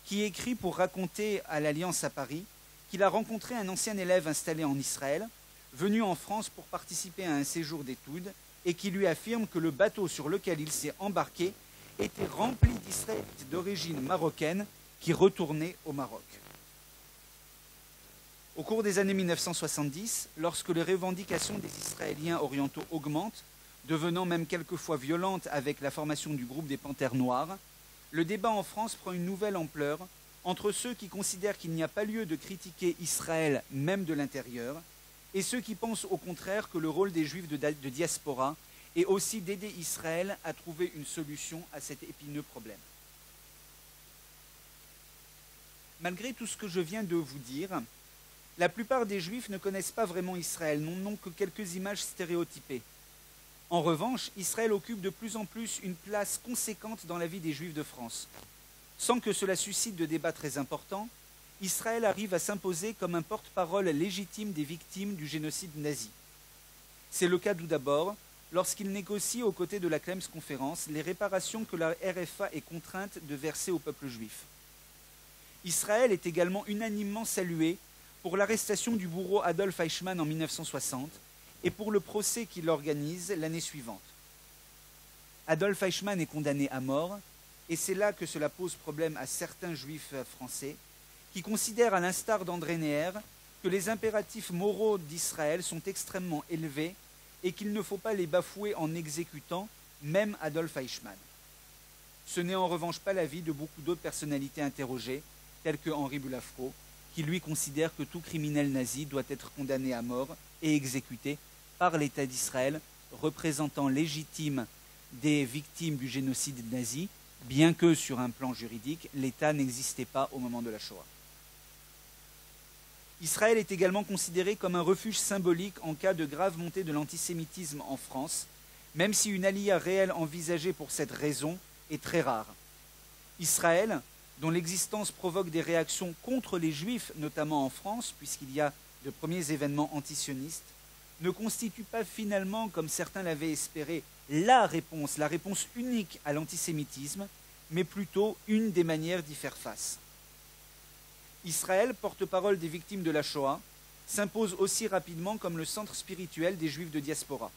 qui écrit pour raconter à l'Alliance à Paris qu'il a rencontré un ancien élève installé en Israël, venu en France pour participer à un séjour d'études, et qui lui affirme que le bateau sur lequel il s'est embarqué était rempli d'Israélites d'origine marocaine qui retournaient au Maroc. Au cours des années 1970, lorsque les revendications des Israéliens orientaux augmentent, devenant même quelquefois violentes avec la formation du groupe des Panthères Noires, le débat en France prend une nouvelle ampleur entre ceux qui considèrent qu'il n'y a pas lieu de critiquer Israël même de l'intérieur et ceux qui pensent au contraire que le rôle des Juifs de diaspora est aussi d'aider Israël à trouver une solution à cet épineux problème. Malgré tout ce que je viens de vous dire, la plupart des Juifs ne connaissent pas vraiment Israël, n'ont que quelques images stéréotypées. En revanche, Israël occupe de plus en plus une place conséquente dans la vie des Juifs de France. Sans que cela suscite de débats très importants, Israël arrive à s'imposer comme un porte-parole légitime des victimes du génocide nazi. C'est le cas tout d'abord lorsqu'il négocie aux côtés de la Clems Conférence les réparations que la RFA est contrainte de verser au peuple juif. Israël est également unanimement salué pour l'arrestation du bourreau Adolf Eichmann en 1960 et pour le procès qu'il organise l'année suivante. Adolf Eichmann est condamné à mort, et c'est là que cela pose problème à certains juifs français, qui considèrent, à l'instar d'André Neher, que les impératifs moraux d'Israël sont extrêmement élevés et qu'il ne faut pas les bafouer en exécutant même Adolf Eichmann. Ce n'est en revanche pas l'avis de beaucoup d'autres personnalités interrogées, tels que Henri Bulafro, qui lui considère que tout criminel nazi doit être condamné à mort et exécuté par l'État d'Israël, représentant légitime des victimes du génocide nazi, bien que sur un plan juridique, l'État n'existait pas au moment de la Shoah. Israël est également considéré comme un refuge symbolique en cas de grave montée de l'antisémitisme en France, même si une alia réelle envisagée pour cette raison est très rare. Israël, dont l'existence provoque des réactions contre les Juifs, notamment en France, puisqu'il y a de premiers événements antisionistes, ne constitue pas finalement, comme certains l'avaient espéré, la réponse unique à l'antisémitisme, mais plutôt une des manières d'y faire face. Israël, porte-parole des victimes de la Shoah, s'impose aussi rapidement comme le centre spirituel des Juifs de diaspora.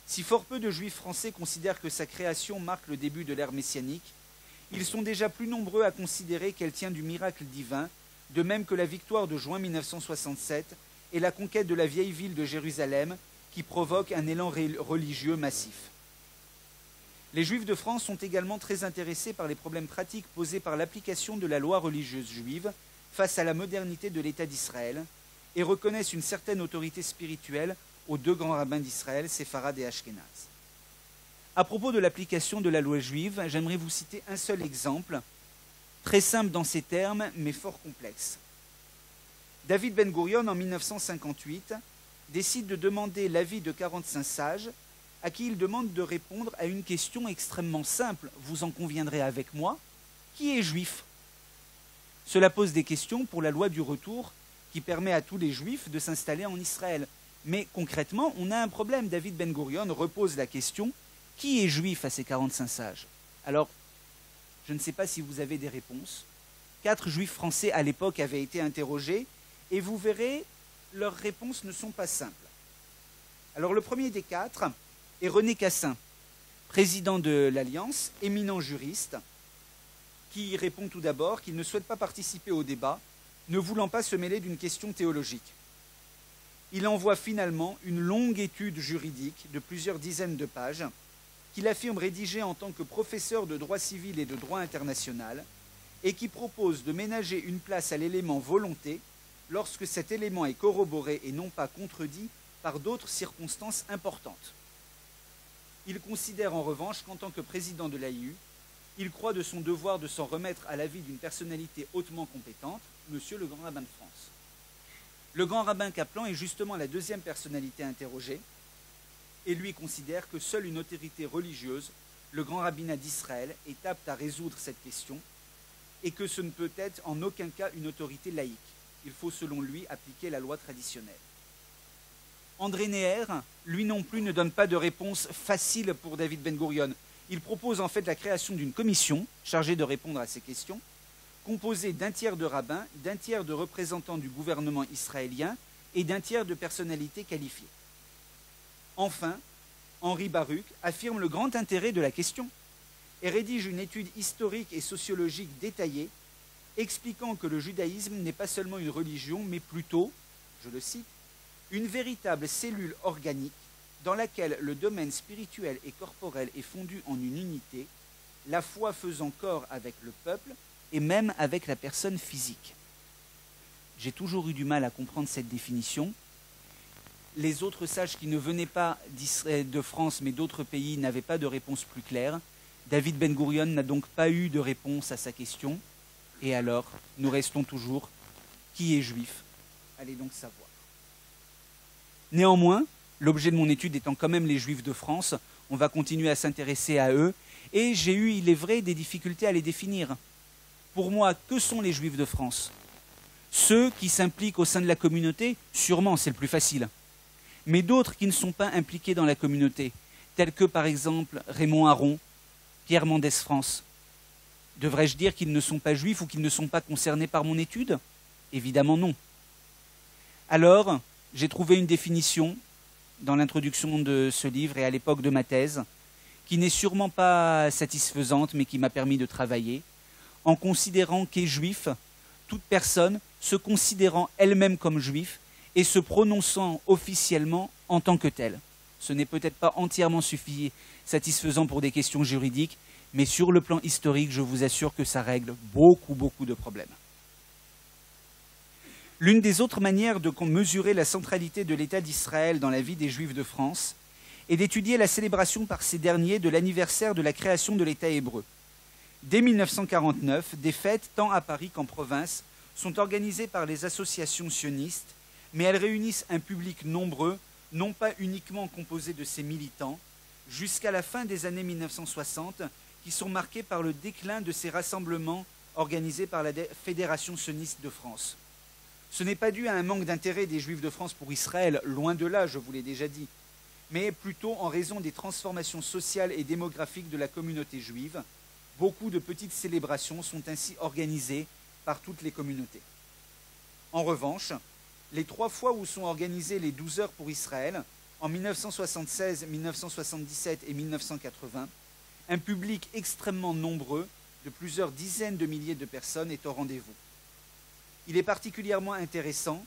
Si fort peu de Juifs français considèrent que sa création marque le début de l'ère messianique, ils sont déjà plus nombreux à considérer qu'elle tient du miracle divin, de même que la victoire de juin 1967 et la conquête de la vieille ville de Jérusalem, qui provoque un élan religieux massif. Les Juifs de France sont également très intéressés par les problèmes pratiques posés par l'application de la loi religieuse juive face à la modernité de l'État d'Israël et reconnaissent une certaine autorité spirituelle aux deux grands rabbins d'Israël, Séfarad et Ashkénaz. À propos de l'application de la loi juive, j'aimerais vous citer un seul exemple, très simple dans ses termes, mais fort complexe. David Ben Gourion, en 1958, décide de demander l'avis de 45 sages à qui il demande de répondre à une question extrêmement simple, vous en conviendrez avec moi, qui est juif? Cela pose des questions pour la loi du retour qui permet à tous les juifs de s'installer en Israël. Mais concrètement, on a un problème. David Ben Gourion repose la question, qui est juif à ces 45 sages? Alors, je ne sais pas si vous avez des réponses. 4 juifs français à l'époque avaient été interrogés et vous verrez, leurs réponses ne sont pas simples. Alors le premier des 4 est René Cassin, président de l'Alliance, éminent juriste, qui répond tout d'abord qu'il ne souhaite pas participer au débat, ne voulant pas se mêler d'une question théologique. Il envoie finalement une longue étude juridique de plusieurs dizaines de pages qu'il affirme rédiger en tant que professeur de droit civil et de droit international et qui propose de ménager une place à l'élément volonté lorsque cet élément est corroboré et non pas contredit par d'autres circonstances importantes. Il considère en revanche qu'en tant que président de l'AIU, il croit de son devoir de s'en remettre à l'avis d'une personnalité hautement compétente, Monsieur le Grand Rabbin de France. Le Grand Rabbin Kaplan est justement la deuxième personnalité interrogée, et lui considère que seule une autorité religieuse, le Grand Rabbinat d'Israël, est apte à résoudre cette question, et que ce ne peut être en aucun cas une autorité laïque. Il faut, selon lui, appliquer la loi traditionnelle. André Neher, lui non plus, ne donne pas de réponse facile pour David Ben Gourion. Il propose en fait la création d'une commission chargée de répondre à ces questions, composée d'un tiers de rabbins, d'un tiers de représentants du gouvernement israélien et d'un tiers de personnalités qualifiées. Enfin, Henri Baruch affirme le grand intérêt de la question et rédige une étude historique et sociologique détaillée expliquant que le judaïsme n'est pas seulement une religion, mais plutôt, je le cite, une véritable cellule organique dans laquelle le domaine spirituel et corporel est fondu en une unité, la foi faisant corps avec le peuple et même avec la personne physique. J'ai toujours eu du mal à comprendre cette définition. Les autres sages qui ne venaient pas de France mais d'autres pays n'avaient pas de réponse plus claire. David Ben Gourion n'a donc pas eu de réponse à sa question. Et alors, nous restons toujours, qui est juif? Allez donc savoir. Néanmoins, l'objet de mon étude étant quand même les Juifs de France, on va continuer à s'intéresser à eux. Et j'ai eu, il est vrai, des difficultés à les définir. Pour moi, que sont les Juifs de France? Ceux qui s'impliquent au sein de la communauté, sûrement, c'est le plus facile. Mais d'autres qui ne sont pas impliqués dans la communauté, tels que par exemple Raymond Aron, Pierre Mendès France. Devrais-je dire qu'ils ne sont pas juifs ou qu'ils ne sont pas concernés par mon étude? Évidemment non. Alors, j'ai trouvé une définition dans l'introduction de ce livre et à l'époque de ma thèse, qui n'est sûrement pas satisfaisante, mais qui m'a permis de travailler, en considérant qu'est juif toute personne se considérant elle-même comme juif et se prononçant officiellement en tant que telle. Ce n'est peut-être pas entièrement satisfaisant pour des questions juridiques, Mais sur le plan historique, je vous assure que ça règle beaucoup de problèmes. L'une des autres manières de mesurer la centralité de l'État d'Israël dans la vie des Juifs de France est d'étudier la célébration par ces derniers de l'anniversaire de la création de l'État hébreu. Dès 1949, des fêtes, tant à Paris qu'en province, sont organisées par les associations sionistes, mais elles réunissent un public nombreux, non pas uniquement composé de ses militants, jusqu'à la fin des années 1960, qui sont marqués par le déclin de ces rassemblements organisés par la Fédération sioniste de France. Ce n'est pas dû à un manque d'intérêt des Juifs de France pour Israël, loin de là, je vous l'ai déjà dit, mais plutôt en raison des transformations sociales et démographiques de la communauté juive. Beaucoup de petites célébrations sont ainsi organisées par toutes les communautés. En revanche, les 3 fois où sont organisées les 12 heures pour Israël, en 1976, 1977 et 1980, un public extrêmement nombreux, de plusieurs dizaines de milliers de personnes, est au rendez-vous. Il est particulièrement intéressant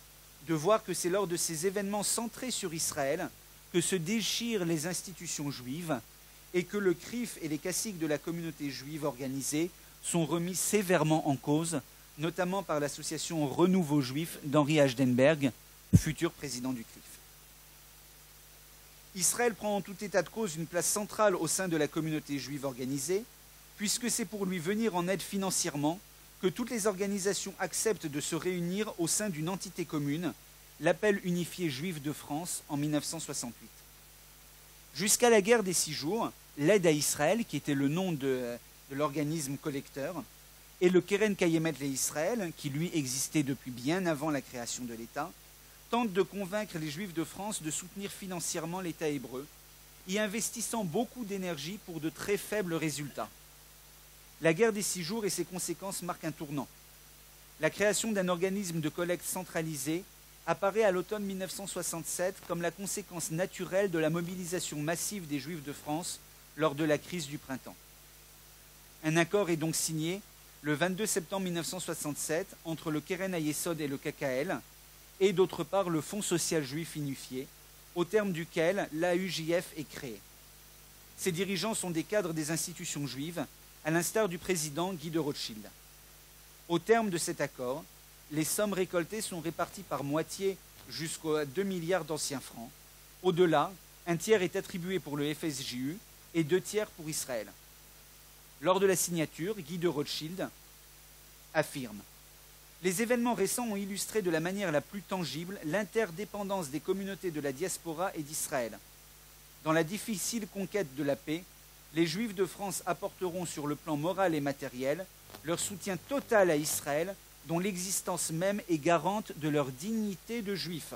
de voir que c'est lors de ces événements centrés sur Israël que se déchirent les institutions juives et que le CRIF et les caciques de la communauté juive organisée sont remis sévèrement en cause, notamment par l'association Renouveau Juif d'Henri Hachdenberg, futur président du CRIF. Israël prend en tout état de cause une place centrale au sein de la communauté juive organisée, puisque c'est pour lui venir en aide financièrement que toutes les organisations acceptent de se réunir au sein d'une entité commune, l'Appel unifié juif de France en 1968. Jusqu'à la guerre des 6 jours, l'aide à Israël, qui était le nom de l'organisme collecteur, et le Keren Kayemet l'Israël, qui lui existait depuis bien avant la création de l'État, tentent de convaincre les Juifs de France de soutenir financièrement l'État hébreu, y investissant beaucoup d'énergie pour de très faibles résultats. La guerre des 6 jours et ses conséquences marquent un tournant. La création d'un organisme de collecte centralisé apparaît à l'automne 1967 comme la conséquence naturelle de la mobilisation massive des Juifs de France lors de la crise du printemps. Un accord est donc signé le 22 septembre 1967 entre le Keren Hayesod et le KKL, et d'autre part le Fonds social juif unifié, au terme duquel l'AUJF est créé. Ses dirigeants sont des cadres des institutions juives, à l'instar du président Guy de Rothschild. Au terme de cet accord, les sommes récoltées sont réparties par moitié jusqu'aux 2 milliards d'anciens francs. Au-delà, un tiers est attribué pour le FSJU et 2 tiers pour Israël. Lors de la signature, Guy de Rothschild affirme « Les événements récents ont illustré de la manière la plus tangible l'interdépendance des communautés de la diaspora et d'Israël. Dans la difficile conquête de la paix, les Juifs de France apporteront sur le plan moral et matériel leur soutien total à Israël, dont l'existence même est garante de leur dignité de Juifs.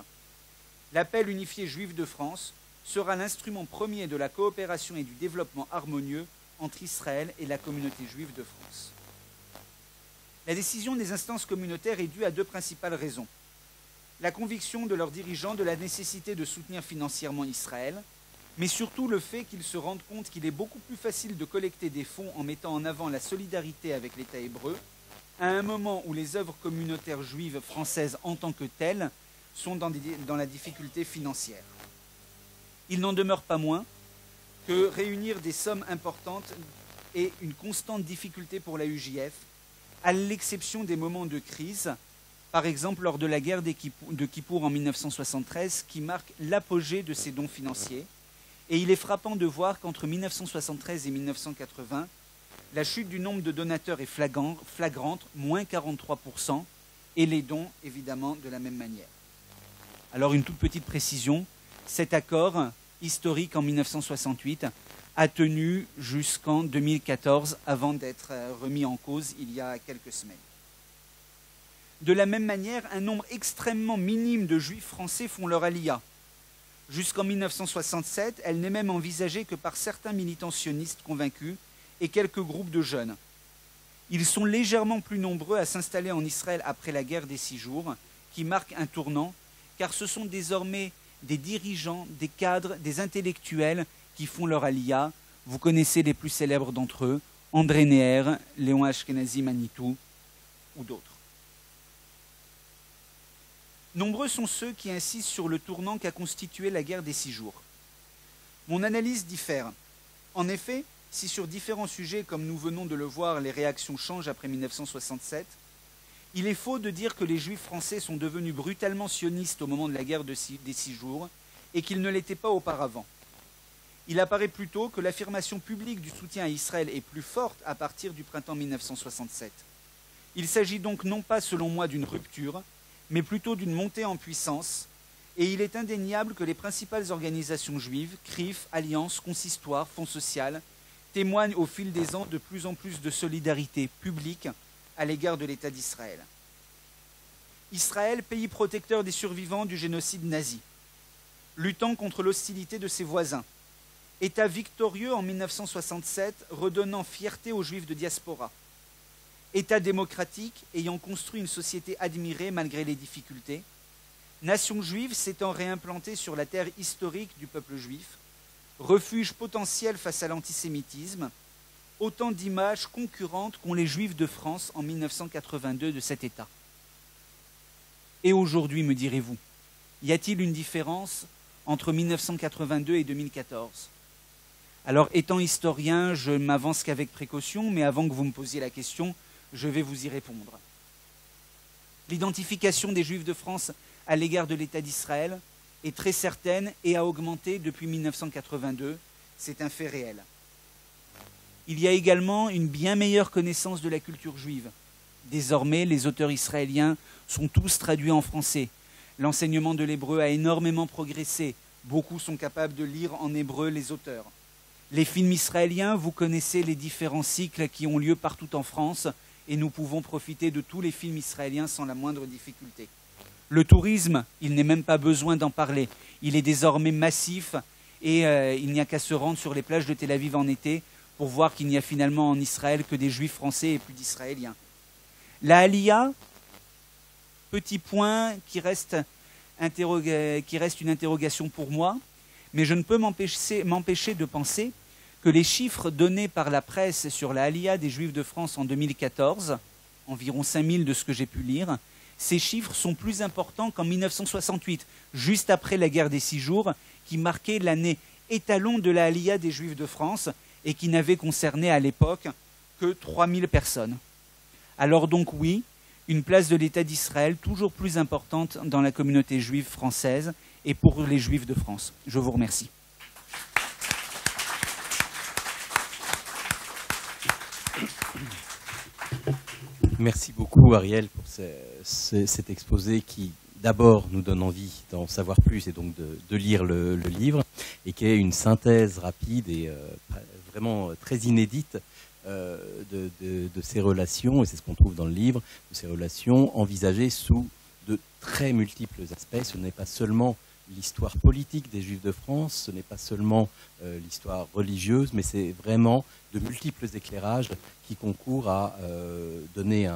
L'appel unifié juif de France sera l'instrument premier de la coopération et du développement harmonieux entre Israël et la communauté juive de France. » La décision des instances communautaires est due à 2 principales raisons. La conviction de leurs dirigeants de la nécessité de soutenir financièrement Israël, mais surtout le fait qu'ils se rendent compte qu'il est beaucoup plus facile de collecter des fonds en mettant en avant la solidarité avec l'État hébreu, à un moment où les œuvres communautaires juives françaises en tant que telles sont dans la difficulté financière. Il n'en demeure pas moins que réunir des sommes importantes est une constante difficulté pour la UJF, à l'exception des moments de crise, par exemple lors de la guerre de Kippour en 1973, qui marque l'apogée de ces dons financiers. Et il est frappant de voir qu'entre 1973 et 1980, la chute du nombre de donateurs est flagrante, moins 43%, et les dons, évidemment, de la même manière. Alors, une toute petite précision, cet accord historique en 1968 a tenu jusqu'en 2014, avant d'être remis en cause il y a quelques semaines. De la même manière, un nombre extrêmement minime de Juifs français font leur aliyah. Jusqu'en 1967, elle n'est même envisagée que par certains militants sionistes convaincus et quelques groupes de jeunes. Ils sont légèrement plus nombreux à s'installer en Israël après la guerre des 6 jours, qui marque un tournant, car ce sont désormais des dirigeants, des cadres, des intellectuels qui font leur aliyah. Vous connaissez les plus célèbres d'entre eux, André Neher, Léon Ashkenazi Manitou ou d'autres. Nombreux sont ceux qui insistent sur le tournant qu'a constitué la guerre des 6 jours. Mon analyse diffère. En effet, si sur différents sujets, comme nous venons de le voir, les réactions changent après 1967, il est faux de dire que les Juifs français sont devenus brutalement sionistes au moment de la guerre des 6 jours et qu'ils ne l'étaient pas auparavant. Il apparaît plutôt que l'affirmation publique du soutien à Israël est plus forte à partir du printemps 1967. Il s'agit donc non pas, selon moi, d'une rupture, mais plutôt d'une montée en puissance, et il est indéniable que les principales organisations juives, CRIF, Alliance, Consistoire, Fonds social, témoignent au fil des ans de plus en plus de solidarité publique à l'égard de l'État d'Israël. Israël, pays protecteur des survivants du génocide nazi, luttant contre l'hostilité de ses voisins, État victorieux en 1967, redonnant fierté aux Juifs de diaspora, État démocratique ayant construit une société admirée malgré les difficultés, nation juive s'étant réimplantée sur la terre historique du peuple juif, refuge potentiel face à l'antisémitisme, autant d'images concurrentes qu'ont les Juifs de France en 1982 de cet État. Et aujourd'hui, me direz-vous, y a-t-il une différence entre 1982 et 2014 ? Alors, étant historien, je ne m'avance qu'avec précaution, mais avant que vous me posiez la question, je vais vous y répondre. L'identification des Juifs de France à l'égard de l'État d'Israël est très certaine et a augmenté depuis 1982. C'est un fait réel. Il y a également une bien meilleure connaissance de la culture juive. Désormais, les auteurs israéliens sont tous traduits en français. L'enseignement de l'hébreu a énormément progressé. Beaucoup sont capables de lire en hébreu les auteurs. Les films israéliens, vous connaissez les différents cycles qui ont lieu partout en France et nous pouvons profiter de tous les films israéliens sans la moindre difficulté. Le tourisme, il n'est même pas besoin d'en parler. Il est désormais massif et il n'y a qu'à se rendre sur les plages de Tel Aviv en été pour voir qu'il n'y a finalement en Israël que des Juifs français et plus d'Israéliens. La Aliyah, petit point qui reste une interrogation pour moi, mais je ne peux m'empêcher de penser que les chiffres donnés par la presse sur la Aliyah des Juifs de France en 2014, environ 5000 de ce que j'ai pu lire, ces chiffres sont plus importants qu'en 1968, juste après la guerre des 6 jours, qui marquait l'année étalon de la Aliyah des Juifs de France et qui n'avait concerné à l'époque que 3000 personnes. Alors donc oui, une place de l'État d'Israël toujours plus importante dans la communauté juive française et pour les Juifs de France. Je vous remercie. Merci beaucoup Ariel pour cet exposé qui d'abord nous donne envie d'en savoir plus et donc de lire le livre et qui est une synthèse rapide et vraiment très inédite de ces relations, et c'est ce qu'on trouve dans le livre, de ces relations envisagées sous de très multiples aspects. Ce n'est pas seulement l'histoire politique des Juifs de France, ce n'est pas seulement l'histoire religieuse, mais c'est vraiment de multiples éclairages qui concourent à donner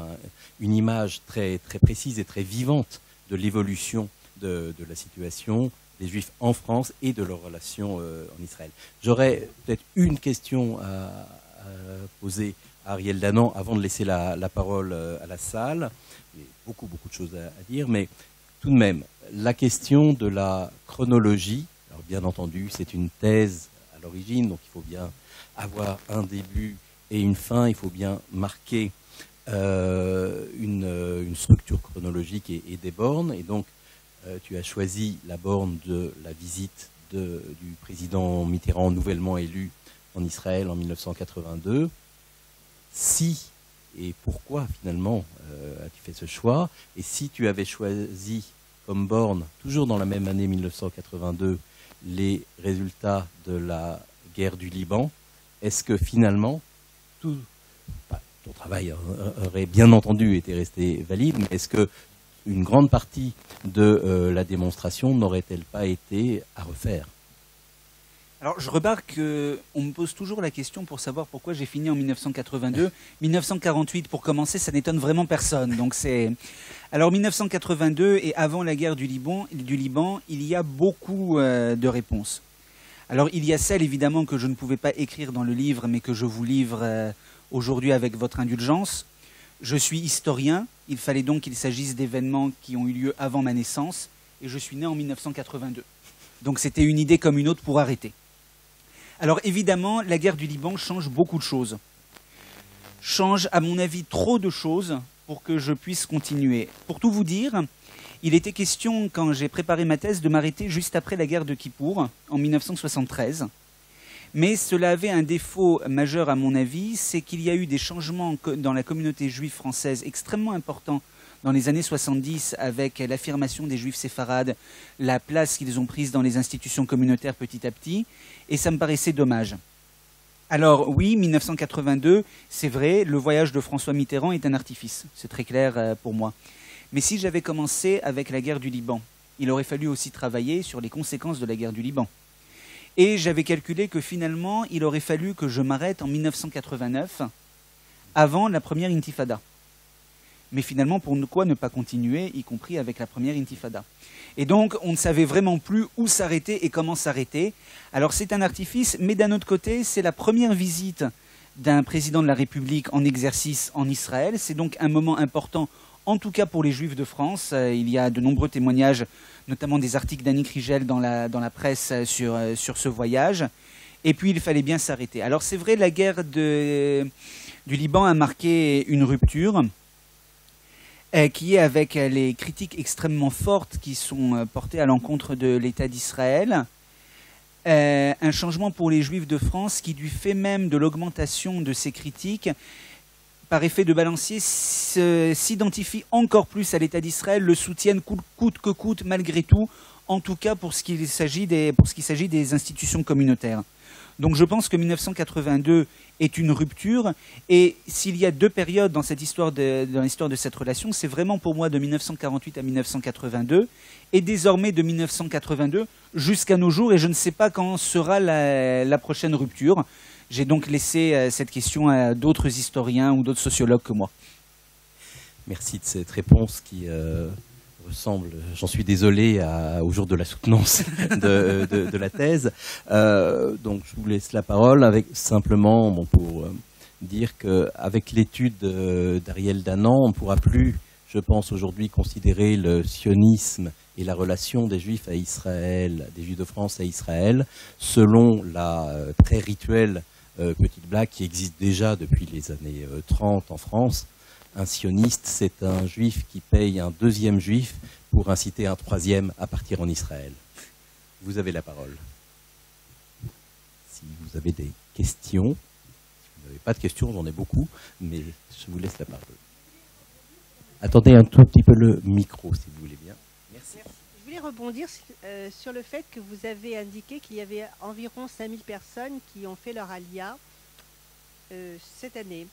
une image très, très précise et très vivante de l'évolution de la situation des Juifs en France et de leurs relations en Israël. J'aurais peut-être une question à poser à Ariel Danan avant de laisser la parole à la salle. Il y a beaucoup de choses à dire, mais tout de même, la question de la chronologie, alors bien entendu, c'est une thèse à l'origine, donc il faut bien avoir un début et une fin, il faut bien marquer une structure chronologique et des bornes, et donc tu as choisi la borne de la visite du président Mitterrand nouvellement élu en Israël en 1982. Si et pourquoi finalement as-tu fait ce choix? Et si tu avais choisi comme borne, toujours dans la même année 1982, les résultats de la guerre du Liban, est-ce que finalement ton travail aurait bien entendu été resté valide, mais est-ce que une grande partie de la démonstration n'aurait-elle pas été à refaire? Alors, je remarque qu'on me pose toujours la question pour savoir pourquoi j'ai fini en 1982. 1948, pour commencer, ça n'étonne vraiment personne. Donc alors, 1982 et avant la guerre du Liban, il y a beaucoup de réponses. Alors, il y a celle, évidemment, que je ne pouvais pas écrire dans le livre, mais que je vous livre aujourd'hui avec votre indulgence. Je suis historien. Il fallait donc qu'il s'agisse d'événements qui ont eu lieu avant ma naissance. Et je suis né en 1982. Donc, c'était une idée comme une autre pour arrêter. Alors évidemment, la guerre du Liban change beaucoup de choses. Change, à mon avis, trop de choses pour que je puisse continuer. Pour tout vous dire, il était question, quand j'ai préparé ma thèse, de m'arrêter juste après la guerre de Kippour, en 1973. Mais cela avait un défaut majeur, à mon avis, c'est qu'il y a eu des changements dans la communauté juive française extrêmement importants dans les années 70, avec l'affirmation des juifs séfarades, la place qu'ils ont prise dans les institutions communautaires petit à petit, et ça me paraissait dommage. Alors oui, 1982, c'est vrai, le voyage de François Mitterrand est un artifice, c'est très clair pour moi. Mais si j'avais commencé avec la guerre du Liban, il aurait fallu aussi travailler sur les conséquences de la guerre du Liban. Et j'avais calculé que finalement, il aurait fallu que je m'arrête en 1989, avant la première intifada. Mais finalement, pourquoi ne pas continuer, y compris avec la première intifada? Et donc, on ne savait vraiment plus où s'arrêter et comment s'arrêter. Alors c'est un artifice, mais d'un autre côté, c'est la première visite d'un président de la République en exercice en Israël. C'est donc un moment important, en tout cas pour les Juifs de France. Il y a de nombreux témoignages, notamment des articles d'Annick Rigel dans la presse sur ce voyage. Et puis, il fallait bien s'arrêter. Alors c'est vrai, la guerre du Liban a marqué une rupture, qui est avec les critiques extrêmement fortes qui sont portées à l'encontre de l'État d'Israël. Un changement pour les Juifs de France qui, du fait même de l'augmentation de ces critiques, par effet de balancier, s'identifient encore plus à l'État d'Israël, le soutiennent coûte que coûte malgré tout, en tout cas pour ce qui s'agit des institutions communautaires. Donc je pense que 1982 est une rupture, et s'il y a deux périodes dans l'histoire de cette relation, c'est vraiment pour moi de 1948 à 1982, et désormais de 1982 jusqu'à nos jours, et je ne sais pas quand sera la prochaine rupture. J'ai donc laissé cette question à d'autres historiens ou d'autres sociologues que moi. Merci de cette réponse qui ressemble, j'en suis désolé, au jour de la soutenance de la thèse. Donc je vous laisse la parole avec simplement pour dire qu'avec l'étude d'Ariel Danan, on ne pourra plus, je pense aujourd'hui, considérer le sionisme et la relation des Juifs à Israël, des Juifs de France à Israël, selon la très rituelle petite blague qui existe déjà depuis les années 30 en France. Un sioniste, c'est un juif qui paye un deuxième juif pour inciter un troisième à partir en Israël. Vous avez la parole. Si vous avez des questions, si vous n'avez pas de questions, j'en ai beaucoup, mais je vous laisse la parole. Attendez un tout petit peu le micro, si vous voulez bien. Merci. Je voulais rebondir sur le fait que vous avez indiqué qu'il y avait environ 5000 personnes qui ont fait leur alia cette année.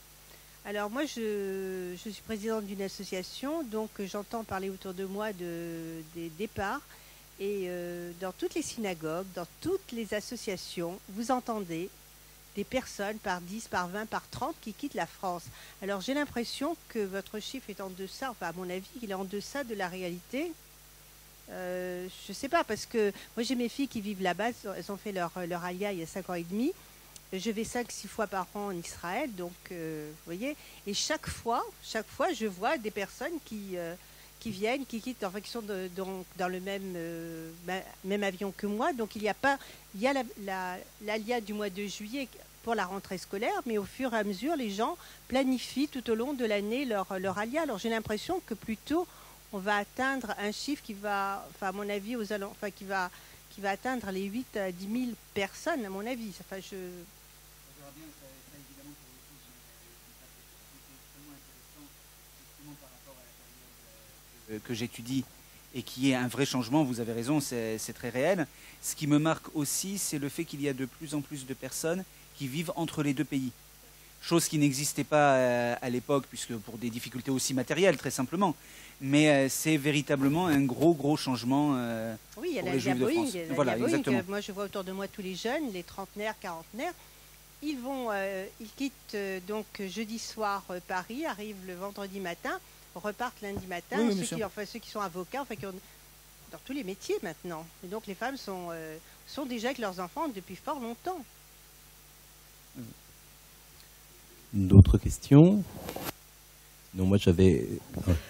Alors moi, je suis présidente d'une association, donc j'entends parler autour de moi des départs. Et dans toutes les synagogues, dans toutes les associations, vous entendez des personnes par 10, par 20, par 30 qui quittent la France. Alors j'ai l'impression que votre chiffre est en deçà, enfin à mon avis, il est en deçà de la réalité. Je ne sais pas, parce que moi j'ai mes filles qui vivent là-bas, elles ont fait leur alia il y a 5 ans et demi. Je vais 5-6 fois par an en Israël, donc vous voyez, et chaque fois, je vois des personnes qui viennent, qui quittent, enfin qui sont dans le même avion que moi. Donc il y a l'alia du mois de juillet pour la rentrée scolaire, mais au fur et à mesure, les gens planifient tout au long de l'année leur alia. Alors j'ai l'impression que plutôt on va atteindre un chiffre qui va, enfin à mon avis, qui va atteindre les 8 à 10 000 personnes, à mon avis. Enfin, que j'étudie et qui est un vrai changement, vous avez raison, c'est très réel. Ce qui me marque aussi, c'est le fait qu'il y a de plus en plus de personnes qui vivent entre les deux pays. Chose qui n'existait pas à l'époque, puisque pour des difficultés aussi matérielles, très simplement. Mais c'est véritablement un gros changement oui, il y a pour les Juifs de France. Voilà, exactement. Moi, je vois autour de moi tous les jeunes, les trentenaires, quarantenaires. Ils quittent donc jeudi soir Paris, arrivent le vendredi matin, repartent lundi matin. Oui, ceux qui sont avocats, qui ont dans tous les métiers maintenant. Et donc les femmes sont déjà avec leurs enfants depuis fort longtemps. D'autres questions? Non, moi j'avais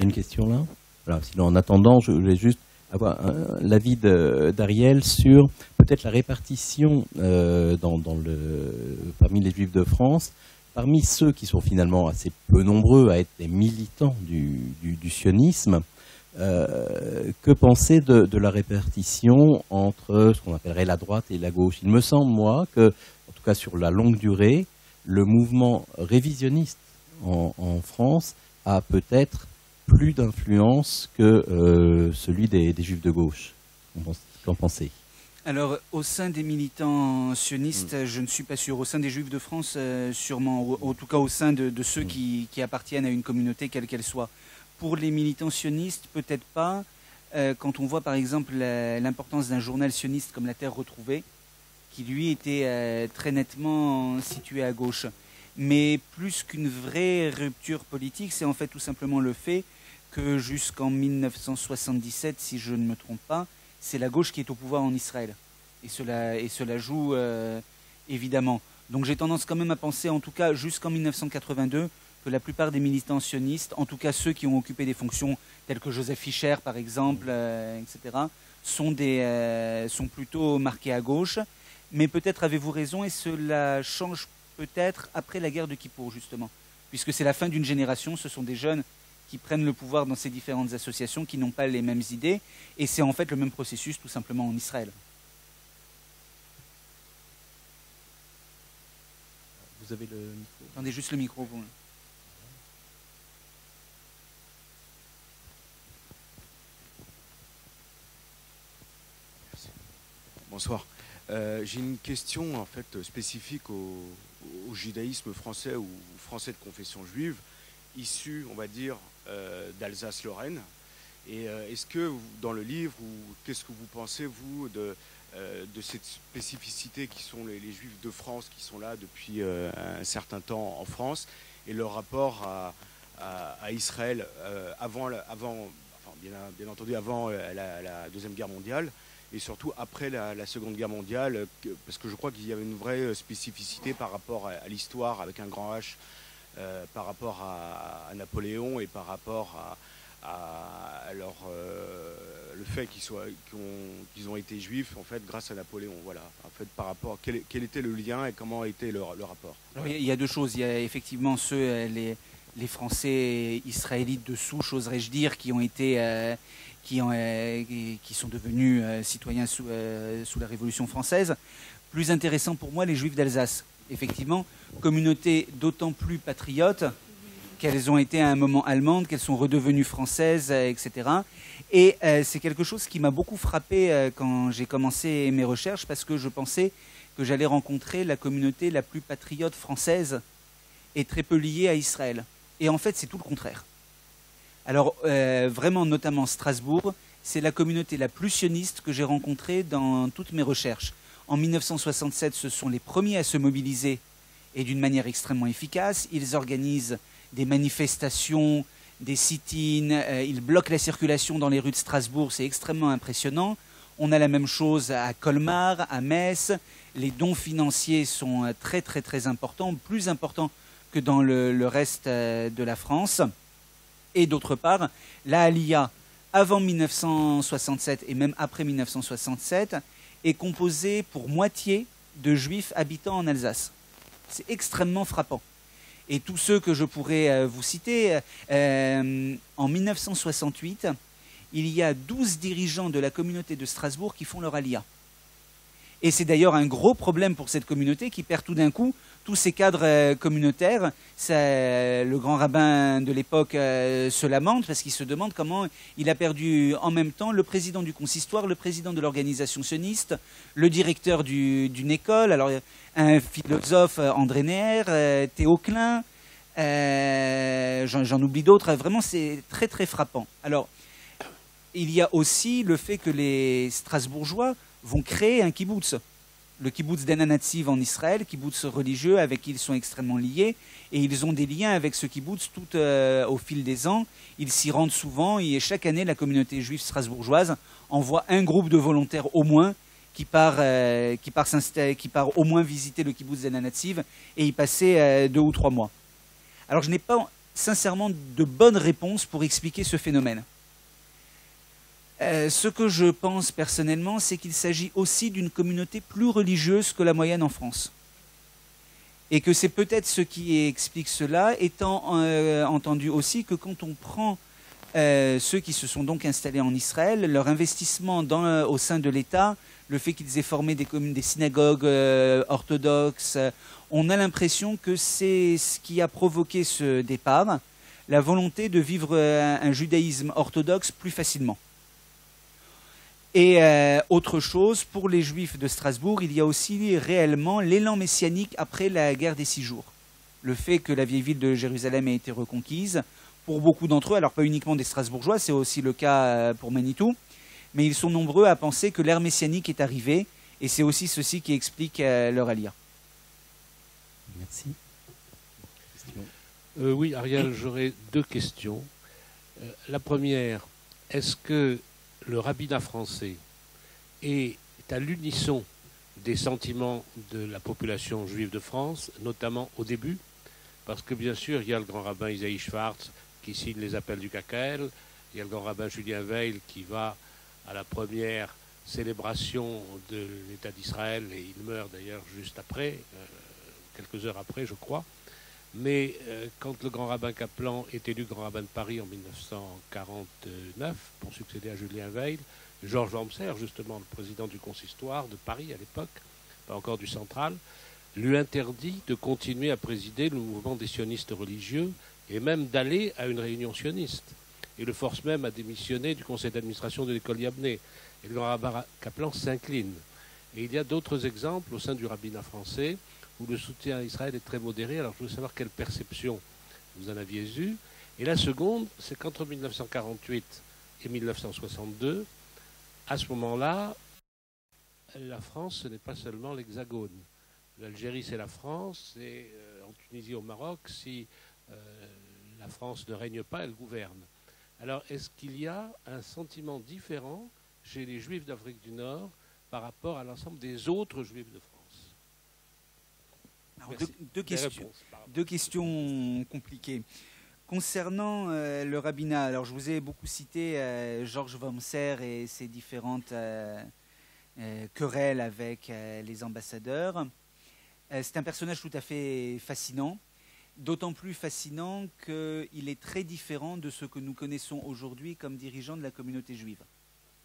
une question là. Voilà, sinon en attendant, je voulais juste avoir l'avis d'Ariel sur peut-être la répartition parmi les Juifs de France, parmi ceux qui sont finalement assez peu nombreux à être des militants du sionisme. Que penser de la répartition entre ce qu'on appellerait la droite et la gauche? Il me semble, moi, que, en tout cas sur la longue durée, le mouvement révisionniste en France a peut-être plus d'influence que celui des Juifs de gauche. Qu'en pensez? Alors, au sein des militants sionistes, je ne suis pas sûr. Au sein des Juifs de France, sûrement. En tout cas, au sein de ceux qui appartiennent à une communauté, quelle qu'elle soit. Pour les militants sionistes, peut-être pas. Quand on voit, par exemple, l'importance d'un journal sioniste comme La Terre retrouvée, qui, lui, était très nettement situé à gauche. Mais plus qu'une vraie rupture politique, c'est en fait tout simplement le fait que jusqu'en 1977, si je ne me trompe pas, c'est la gauche qui est au pouvoir en Israël. Et cela joue évidemment. Donc j'ai tendance quand même à penser, en tout cas jusqu'en 1982, que la plupart des militants sionistes, en tout cas ceux qui ont occupé des fonctions telles que Joseph Fischer par exemple, etc., sont plutôt marqués à gauche. Mais peut-être avez-vous raison et cela change peut-être après la guerre de Kippour justement. Puisque c'est la fin d'une génération, ce sont des jeunes qui prennent le pouvoir dans ces différentes associations, qui n'ont pas les mêmes idées, et c'est en fait le même processus tout simplement en Israël. Vous avez le micro? Attendez juste le micro. Vous. Merci. Bonsoir. J'ai une question en fait spécifique au judaïsme français ou français de confession juive, issu, on va dire, d'Alsace-Lorraine. Et est-ce que dans le livre, qu'est-ce que vous pensez, vous, de cette spécificité qui sont les Juifs de France qui sont là depuis un certain temps en France et leur rapport à Israël bien entendu avant la Deuxième Guerre mondiale et surtout après la Seconde Guerre mondiale, parce que je crois qu'il y avait une vraie spécificité par rapport à l'histoire avec un grand H, par rapport à Napoléon et par rapport à le fait qu'ils ont été juifs en fait grâce à Napoléon. Voilà. En fait, par rapport quel était le lien et comment était le rapport. Alors, il y a deux choses. Il y a effectivement les Français israélites de souche, oserais-je dire, qui ont été qui sont devenus citoyens sous la Révolution française. Plus intéressant pour moi, les Juifs d'Alsace. Effectivement, communauté d'autant plus patriote qu'elles ont été à un moment allemandes, qu'elles sont redevenues françaises, etc. Et c'est quelque chose qui m'a beaucoup frappé quand j'ai commencé mes recherches, parce que je pensais que j'allais rencontrer la communauté la plus patriote française et très peu liée à Israël. Et en fait, c'est tout le contraire. Alors, vraiment, notamment Strasbourg, c'est la communauté la plus sioniste que j'ai rencontrée dans toutes mes recherches. En 1967, ce sont les premiers à se mobiliser et d'une manière extrêmement efficace. Ils organisent des manifestations, des sit-ins, ils bloquent la circulation dans les rues de Strasbourg, c'est extrêmement impressionnant. On a la même chose à Colmar, à Metz. Les dons financiers sont très très très importants, plus importants que dans le reste de la France. Et d'autre part, la Aliyah, avant 1967 et même après 1967, est composée pour moitié de juifs habitant en Alsace. C'est extrêmement frappant. Et tous ceux que je pourrais vous citer, en 1968, il y a 12 dirigeants de la communauté de Strasbourg qui font leur Aliyah. Et c'est d'ailleurs un gros problème pour cette communauté qui perd tout d'un coup tous ces cadres communautaires. Le grand rabbin de l'époque se lamente parce qu'il se demande comment il a perdu en même temps le président du consistoire, le président de l'organisation sioniste, le directeur d'une école, alors un philosophe, André Neher, Théo Klein, j'en oublie d'autres. Vraiment, c'est très très frappant. Alors, il y a aussi le fait que les Strasbourgeois vont créer un kibbutz. Le kibbutz d'En Hatziv en Israël, kibbutz religieux avec qui ils sont extrêmement liés, et ils ont des liens avec ce kibbutz tout au fil des ans. Ils s'y rendent souvent, et chaque année, la communauté juive strasbourgeoise envoie un groupe de volontaires au moins qui part au moins visiter le kibbutz d'En Hatziv et y passer 2 ou 3 mois. Alors je n'ai pas sincèrement de bonnes réponses pour expliquer ce phénomène. Ce que je pense personnellement, c'est qu'il s'agit aussi d'une communauté plus religieuse que la moyenne en France. Et que c'est peut-être ce qui explique cela, étant entendu aussi que quand on prend ceux qui se sont donc installés en Israël, leur investissement au sein de l'État, le fait qu'ils aient formé des synagogues orthodoxes, on a l'impression que c'est ce qui a provoqué ce départ, la volonté de vivre un judaïsme orthodoxe plus facilement. Et autre chose, pour les Juifs de Strasbourg, il y a aussi réellement l'élan messianique après la guerre des 6 jours. Le fait que la vieille ville de Jérusalem ait été reconquise, pour beaucoup d'entre eux, alors pas uniquement des Strasbourgeois, c'est aussi le cas pour Manitou, mais ils sont nombreux à penser que l'ère messianique est arrivée, et c'est aussi ceci qui explique leur alia. Merci. Oui, Ariel, j'aurais 2 questions. La première, est-ce que le rabbinat français est à l'unisson des sentiments de la population juive de France, notamment au début? Parce que bien sûr, il y a le grand rabbin Isaïe Schwartz qui signe les appels du KKL, il y a le grand rabbin Julien Veil qui va à la première célébration de l'État d'Israël, et il meurt d'ailleurs juste après, quelques heures après, je crois. Mais quand le grand rabbin Kaplan est élu grand rabbin de Paris en 1949 pour succéder à Julien Veil, Georges Wamser, justement le président du consistoire de Paris à l'époque, pas encore du central, lui interdit de continuer à présider le mouvement des sionistes religieux et même d'aller à une réunion sioniste. Et le force même à démissionner du conseil d'administration de l'école Yabné. Et le grand rabbin Kaplan s'incline. Et il y a d'autres exemples au sein du rabbinat français où le soutien à Israël est très modéré. Alors je veux savoir quelle perception vous en aviez eue. Et la seconde, c'est qu'entre 1948 et 1962, à ce moment-là, la France, ce n'est pas seulement l'Hexagone. L'Algérie, c'est la France, et en Tunisie, au Maroc, si la France ne règne pas, elle gouverne. Alors, est-ce qu'il y a un sentiment différent chez les Juifs d'Afrique du Nord par rapport à l'ensemble des autres Juifs de France? Alors, deux questions compliquées. Concernant le rabbinat, alors je vous ai beaucoup cité Georges Wamser et ses différentes querelles avec les ambassadeurs. C'est un personnage tout à fait fascinant, d'autant plus fascinant qu'il est très différent de ce que nous connaissons aujourd'hui comme dirigeant de la communauté juive.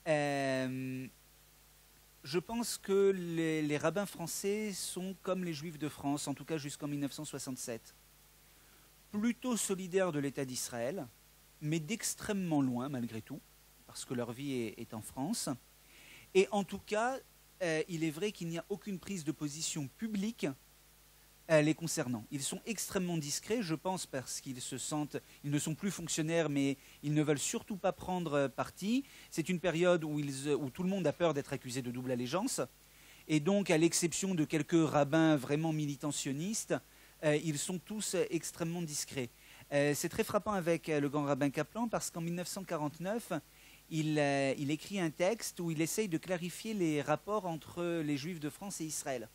Je pense que les rabbins français sont comme les juifs de France, en tout cas jusqu'en 1967. Plutôt solidaires de l'État d'Israël, mais d'extrêmement loin malgré tout, parce que leur vie est en France. Et en tout cas, il est vrai qu'il n'y a aucune prise de position publique les concernant. Ils sont extrêmement discrets, je pense, parce qu'ils se sentent, ils ne sont plus fonctionnaires, mais ils ne veulent surtout pas prendre parti. C'est une période où tout le monde a peur d'être accusé de double allégeance. Et donc, à l'exception de quelques rabbins vraiment militants sionistes, ils sont tous extrêmement discrets. C'est très frappant avec le grand rabbin Kaplan, parce qu'en 1949, il écrit un texte où il essaye de clarifier les rapports entre les Juifs de France et Israël.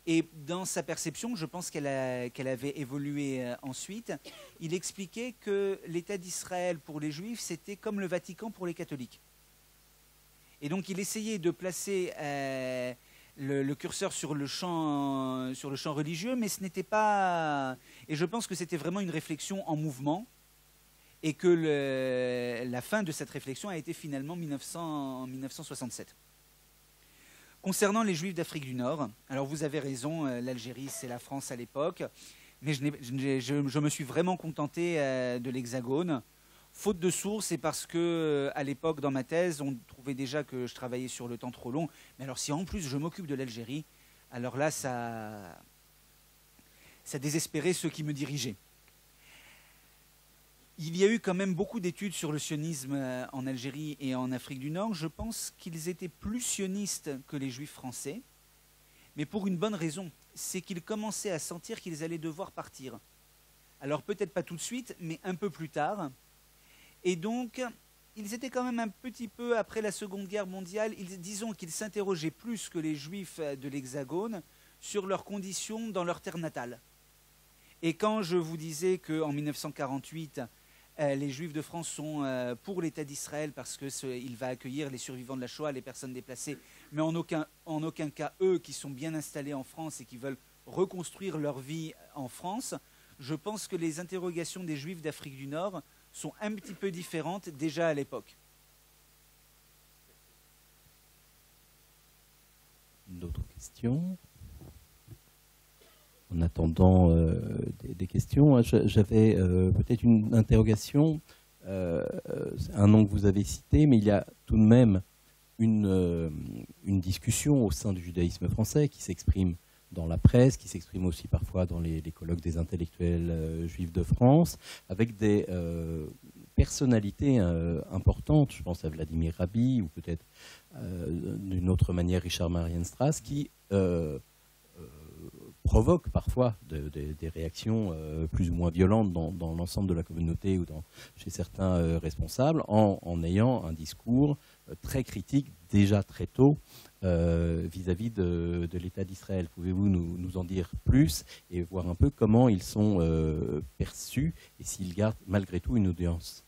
Et dans sa perception, je pense qu'elle avait évolué ensuite, il expliquait que l'État d'Israël pour les Juifs, c'était comme le Vatican pour les catholiques. Et donc il essayait de placer le curseur sur le champ religieux, mais ce n'était pas... Et je pense que c'était vraiment une réflexion en mouvement, et que la fin de cette réflexion a été finalement en 1967. Concernant les Juifs d'Afrique du Nord, alors vous avez raison, l'Algérie c'est la France à l'époque, mais je me suis vraiment contenté de l'Hexagone. Faute de sources, et parce que à l'époque dans ma thèse, on trouvait déjà que je travaillais sur le temps trop long. Mais alors si en plus je m'occupe de l'Algérie, alors là ça désespérait ceux qui me dirigeaient. Il y a eu quand même beaucoup d'études sur le sionisme en Algérie et en Afrique du Nord. Je pense qu'ils étaient plus sionistes que les Juifs français, mais pour une bonne raison, c'est qu'ils commençaient à sentir qu'ils allaient devoir partir. Alors peut-être pas tout de suite, mais un peu plus tard. Et donc, ils étaient quand même un petit peu, après la Seconde Guerre mondiale, disons qu'ils s'interrogeaient plus que les Juifs de l'Hexagone sur leurs conditions dans leur terre natale. Et quand je vous disais qu'en 1948, Les Juifs de France sont pour l'État d'Israël parce qu'il va accueillir les survivants de la Shoah, les personnes déplacées, mais en aucun cas eux qui sont bien installés en France et qui veulent reconstruire leur vie en France. Je pense que les interrogations des Juifs d'Afrique du Nord sont un petit peu différentes déjà à l'époque. D'autres questions? En attendant des questions, j'avais peut-être une interrogation. C'est un nom que vous avez cité, mais il y a tout de même une discussion au sein du judaïsme français qui s'exprime dans la presse, qui s'exprime aussi parfois dans les colloques des intellectuels juifs de France, avec des personnalités importantes. Je pense à Vladimir Rabhi ou peut-être d'une autre manière Richard Marienstrass, qui provoque parfois des réactions plus ou moins violentes dans l'ensemble de la communauté ou chez certains responsables, en ayant un discours très critique déjà très tôt vis-à-vis de l'État d'Israël. Pouvez-vous nous en dire plus et voir un peu comment ils sont perçus et s'ils gardent malgré tout une audience?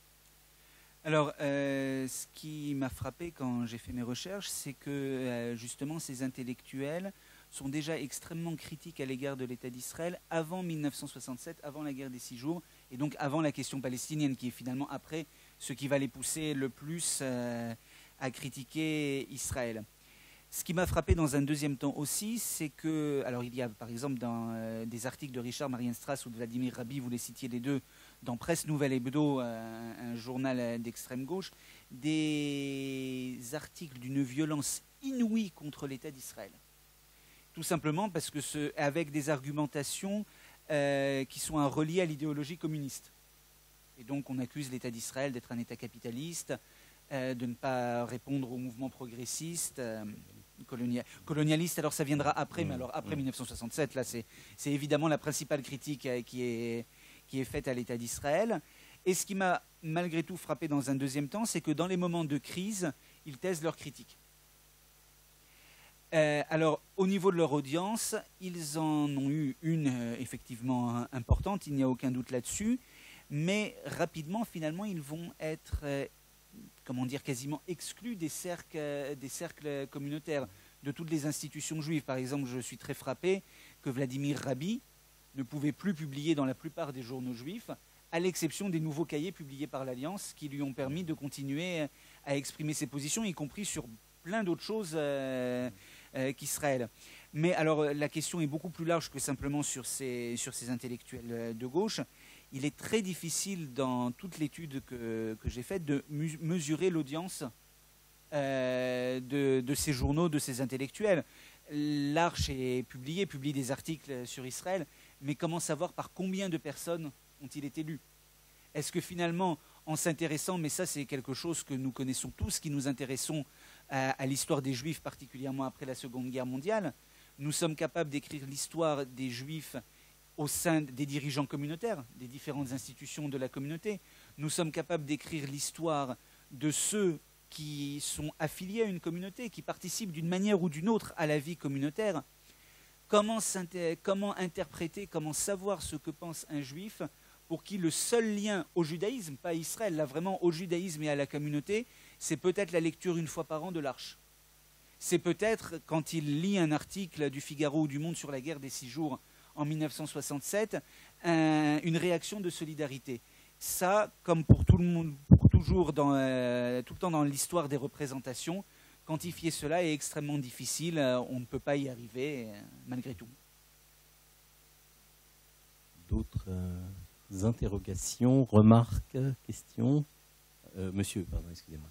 Alors, ce qui m'a frappé quand j'ai fait mes recherches, c'est que justement ces intellectuels sont déjà extrêmement critiques à l'égard de l'État d'Israël avant 1967, avant la guerre des 6 jours, et donc avant la question palestinienne, qui est finalement après ce qui va les pousser le plus à critiquer Israël. Ce qui m'a frappé dans un deuxième temps aussi, c'est que, alors il y a par exemple dans des articles de Richard Marienstrass ou de Vladimir Rabhi, vous les citiez les deux, dans Presse Nouvelle Hebdo, un journal d'extrême gauche, des articles d'une violence inouïe contre l'État d'Israël. Tout simplement parce que avec des argumentations qui sont reliées à l'idéologie communiste. Et donc on accuse l'État d'Israël d'être un État capitaliste, de ne pas répondre au mouvement progressiste, colonialiste. Alors ça viendra après, mais alors après 1967, là c'est évidemment la principale critique qui est faite à l'État d'Israël. Et ce qui m'a malgré tout frappé dans un deuxième temps, c'est que dans les moments de crise, ils taisent leurs critiques. Alors, au niveau de leur audience, ils en ont eu une effectivement importante, il n'y a aucun doute là-dessus, mais rapidement, finalement, ils vont être, comment dire, quasiment exclus des cercles communautaires, de toutes les institutions juives. Par exemple, je suis très frappé que Vladimir Rabhi ne pouvait plus publier dans la plupart des journaux juifs, à l'exception des nouveaux cahiers publiés par l'Alliance, qui lui ont permis de continuer à exprimer ses positions, y compris sur plein d'autres choses qu'Israël. Mais alors la question est beaucoup plus large que simplement sur ces intellectuels de gauche. Il est très difficile dans toute l'étude que j'ai faite de mesurer l'audience de ces journaux, de ces intellectuels. L'Arche publie des articles sur Israël, mais comment savoir par combien de personnes ont-ils été lus? Est-ce que finalement, en s'intéressant, mais ça c'est quelque chose que nous connaissons tous, qui nous intéressons à l'histoire des Juifs, particulièrement après la Seconde Guerre mondiale, nous sommes capables d'écrire l'histoire des Juifs au sein des dirigeants communautaires, des différentes institutions de la communauté. Nous sommes capables d'écrire l'histoire de ceux qui sont affiliés à une communauté, qui participent d'une manière ou d'une autre à la vie communautaire. Comment interpréter, comment savoir ce que pense un Juif pour qui le seul lien au judaïsme, pas à Israël, là vraiment au judaïsme et à la communauté, c'est peut-être la lecture une fois par an de l'Arche. C'est peut-être quand il lit un article du Figaro ou du Monde sur la guerre des 6 jours en 1967, une réaction de solidarité. Ça, comme pour tout le monde, pour toujours tout le temps dans l'histoire des représentations, quantifier cela est extrêmement difficile. On ne peut pas y arriver malgré tout. D'autres interrogations, remarques, questions? Monsieur, pardon, excusez-moi.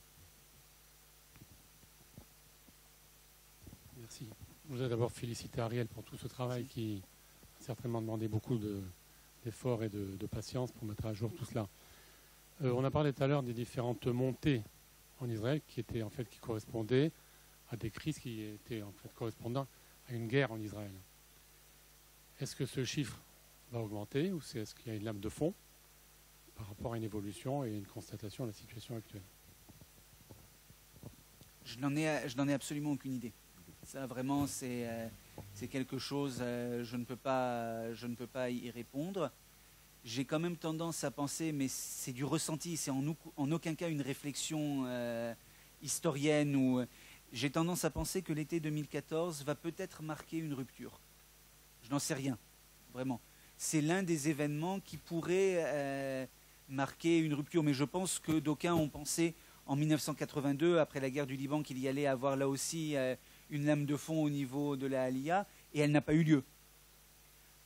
Merci. Je voudrais d'abord féliciter Ariel pour tout ce travail qui a certainement demandé beaucoup d'efforts et de patience pour mettre à jour tout cela. On a parlé tout à l'heure des différentes montées en Israël qui correspondaient à des crises qui étaient en fait correspondant à une guerre en Israël. Est-ce que ce chiffre va augmenter ou est-ce qu'il y a une lame de fond par rapport à une évolution et une constatation de la situation actuelle? Je n'en ai absolument aucune idée. Ça vraiment c'est quelque chose, je ne peux pas y répondre. j'ai quand même tendance à penser, mais c'est du ressenti, c'est en aucun cas une réflexion historienne, ou j'ai tendance à penser que l'été 2014 va peut-être marquer une rupture. Je n'en sais rien, vraiment. C'est l'un des événements qui pourrait marquer une rupture, mais je pense que d'aucuns ont pensé en 1982, après la guerre du Liban, qu'il y allait avoir là aussi une lame de fond au niveau de la Aliyah, et elle n'a pas eu lieu.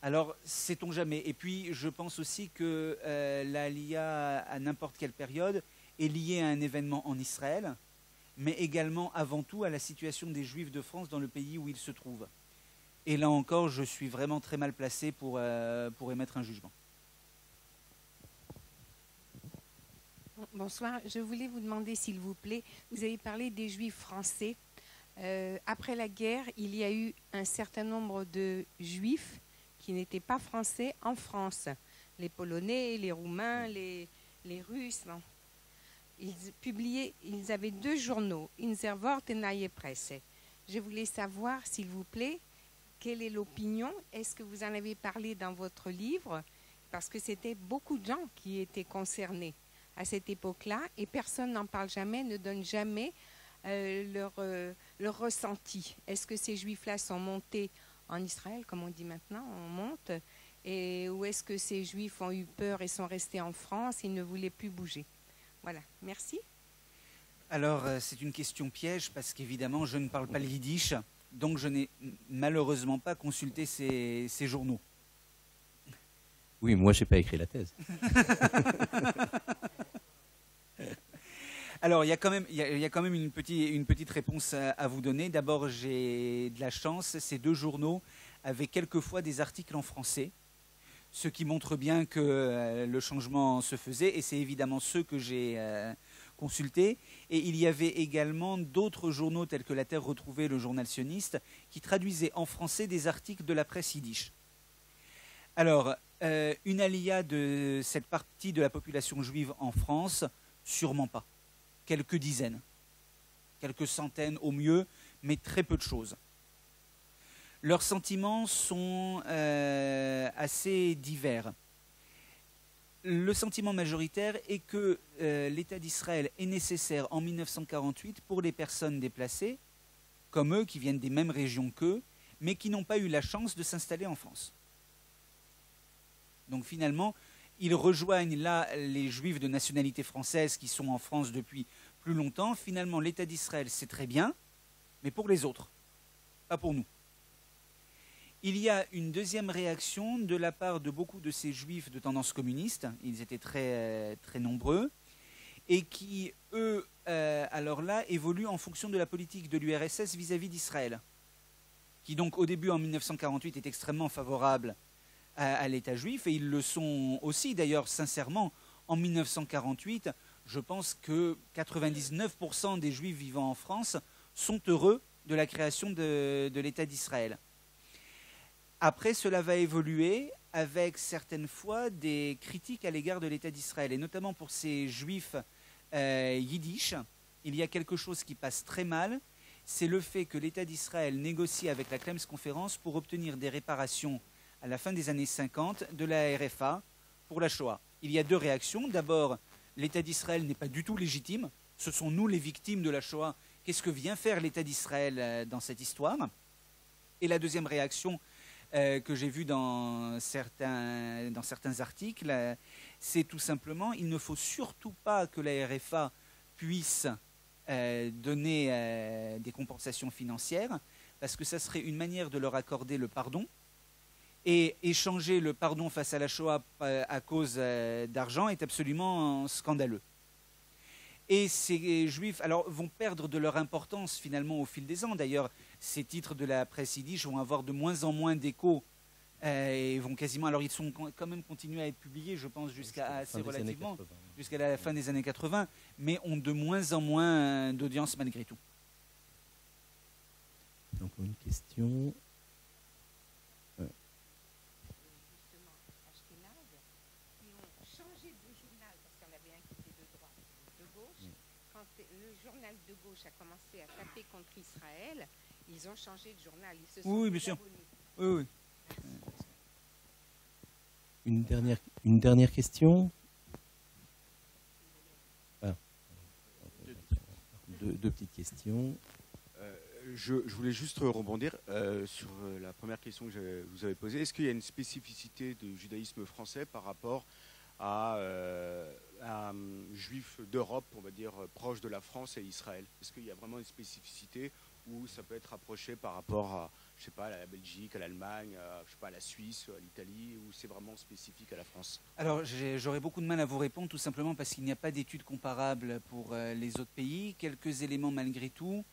Alors, sait-on jamais. Et puis, je pense aussi que la Aliyah, à n'importe quelle période, est liée à un événement en Israël, mais également, avant tout, à la situation des Juifs de France dans le pays où ils se trouvent. Et là encore, je suis vraiment très mal placé pour émettre un jugement. Bonsoir. Je voulais vous demander, s'il vous plaît, vous avez parlé des Juifs français. Après la guerre, il y a eu un certain nombre de Juifs qui n'étaient pas français en France. Les Polonais, les Roumains, les Russes. Non. Ils avaient 2 journaux, Inser Wort et Neue Presse. Je voulais savoir, s'il vous plaît, quelle est l'opinion? Est-ce que vous en avez parlé dans votre livre? Parce que c'était beaucoup de gens qui étaient concernés à cette époque-là, et personne n'en parle jamais, ne donne jamais leur ressenti. Est-ce que ces Juifs-là sont montés en Israël, comme on dit maintenant, on monte, ou est-ce que ces Juifs ont eu peur et sont restés en France, ils ne voulaient plus bouger? Voilà, merci. Alors, c'est une question piège, parce qu'évidemment, je ne parle pas le yiddish, donc je n'ai malheureusement pas consulté ces journaux. Oui, moi, je n'ai pas écrit la thèse. Alors, il y a quand même une petite réponse à vous donner. D'abord, j'ai de la chance. Ces 2 journaux avaient quelquefois des articles en français, ce qui montre bien que le changement se faisait. Et c'est évidemment ceux que j'ai consultés. Et il y avait également d'autres journaux, tels que La Terre retrouvée, le journal sioniste, qui traduisaient en français des articles de la presse yiddish. Alors, une aliyah de cette partie de la population juive en France, sûrement pas. Quelques dizaines, quelques centaines au mieux, mais très peu de choses. Leurs sentiments sont assez divers. Le sentiment majoritaire est que l'État d'Israël est nécessaire en 1948 pour les personnes déplacées, comme eux, qui viennent des mêmes régions qu'eux, mais qui n'ont pas eu la chance de s'installer en France. Donc finalement, ils rejoignent là les Juifs de nationalité française qui sont en France depuis plus longtemps. Finalement, l'État d'Israël, c'est très bien, mais pour les autres, pas pour nous. Il y a une deuxième réaction de la part de beaucoup de ces Juifs de tendance communiste, ils étaient très, très nombreux, et qui, eux, alors là, évoluent en fonction de la politique de l'URSS vis-à-vis d'Israël, qui donc au début, en 1948, est extrêmement favorable à l'État juif, et ils le sont aussi d'ailleurs sincèrement en 1948. Je pense que 99% des Juifs vivant en France sont heureux de la création de l'État d'Israël. Après, cela va évoluer avec certaines fois des critiques à l'égard de l'État d'Israël, et notamment pour ces Juifs yiddish, il y a quelque chose qui passe très mal, c'est le fait que l'État d'Israël négocie avec la Clems Conférence pour obtenir des réparations à la fin des années 50 de la RFA pour la Shoah. Il y a 2 réactions. D'abord, l'État d'Israël n'est pas du tout légitime. Ce sont nous les victimes de la Shoah. Qu'est-ce que vient faire l'État d'Israël dans cette histoire? Et la deuxième réaction que j'ai vue dans certains articles, c'est tout simplement, il ne faut surtout pas que la RFA puisse donner des compensations financières, parce que ça serait une manière de leur accorder le pardon. Et échanger le pardon face à la Shoah à cause d'argent est absolument scandaleux. Et ces Juifs vont perdre de leur importance finalement au fil des ans. D'ailleurs, ces titres de la presse yiddish vont avoir de moins en moins d'écho et vont quasiment. Alors, ils sont quand même continués à être publiés, je pense, jusqu'à assez relativement, jusqu'à la fin des années 80, mais ont de moins en moins d'audience malgré tout. Donc, une question. Le journal de gauche a commencé à taper contre Israël, ils ont changé de journal. Ils se sont oui, bien sûr. Oui, oui. Une dernière. Une dernière question. Deux petites questions. Je voulais juste rebondir sur la première question que je vous avais posée. Est-ce qu'il y a une spécificité du judaïsme français par rapport à juifs d'Europe, on va dire, proches de la France et Israël? Est-ce qu'il y a vraiment une spécificité où ça peut être rapproché par rapport à, je sais pas, à la Belgique, à l'Allemagne, je sais pas, à la Suisse, à l'Italie, ou c'est vraiment spécifique à la France? Alors, j'aurais beaucoup de mal à vous répondre, tout simplement parce qu'il n'y a pas d'études comparables pour les autres pays. Quelques éléments malgré tout.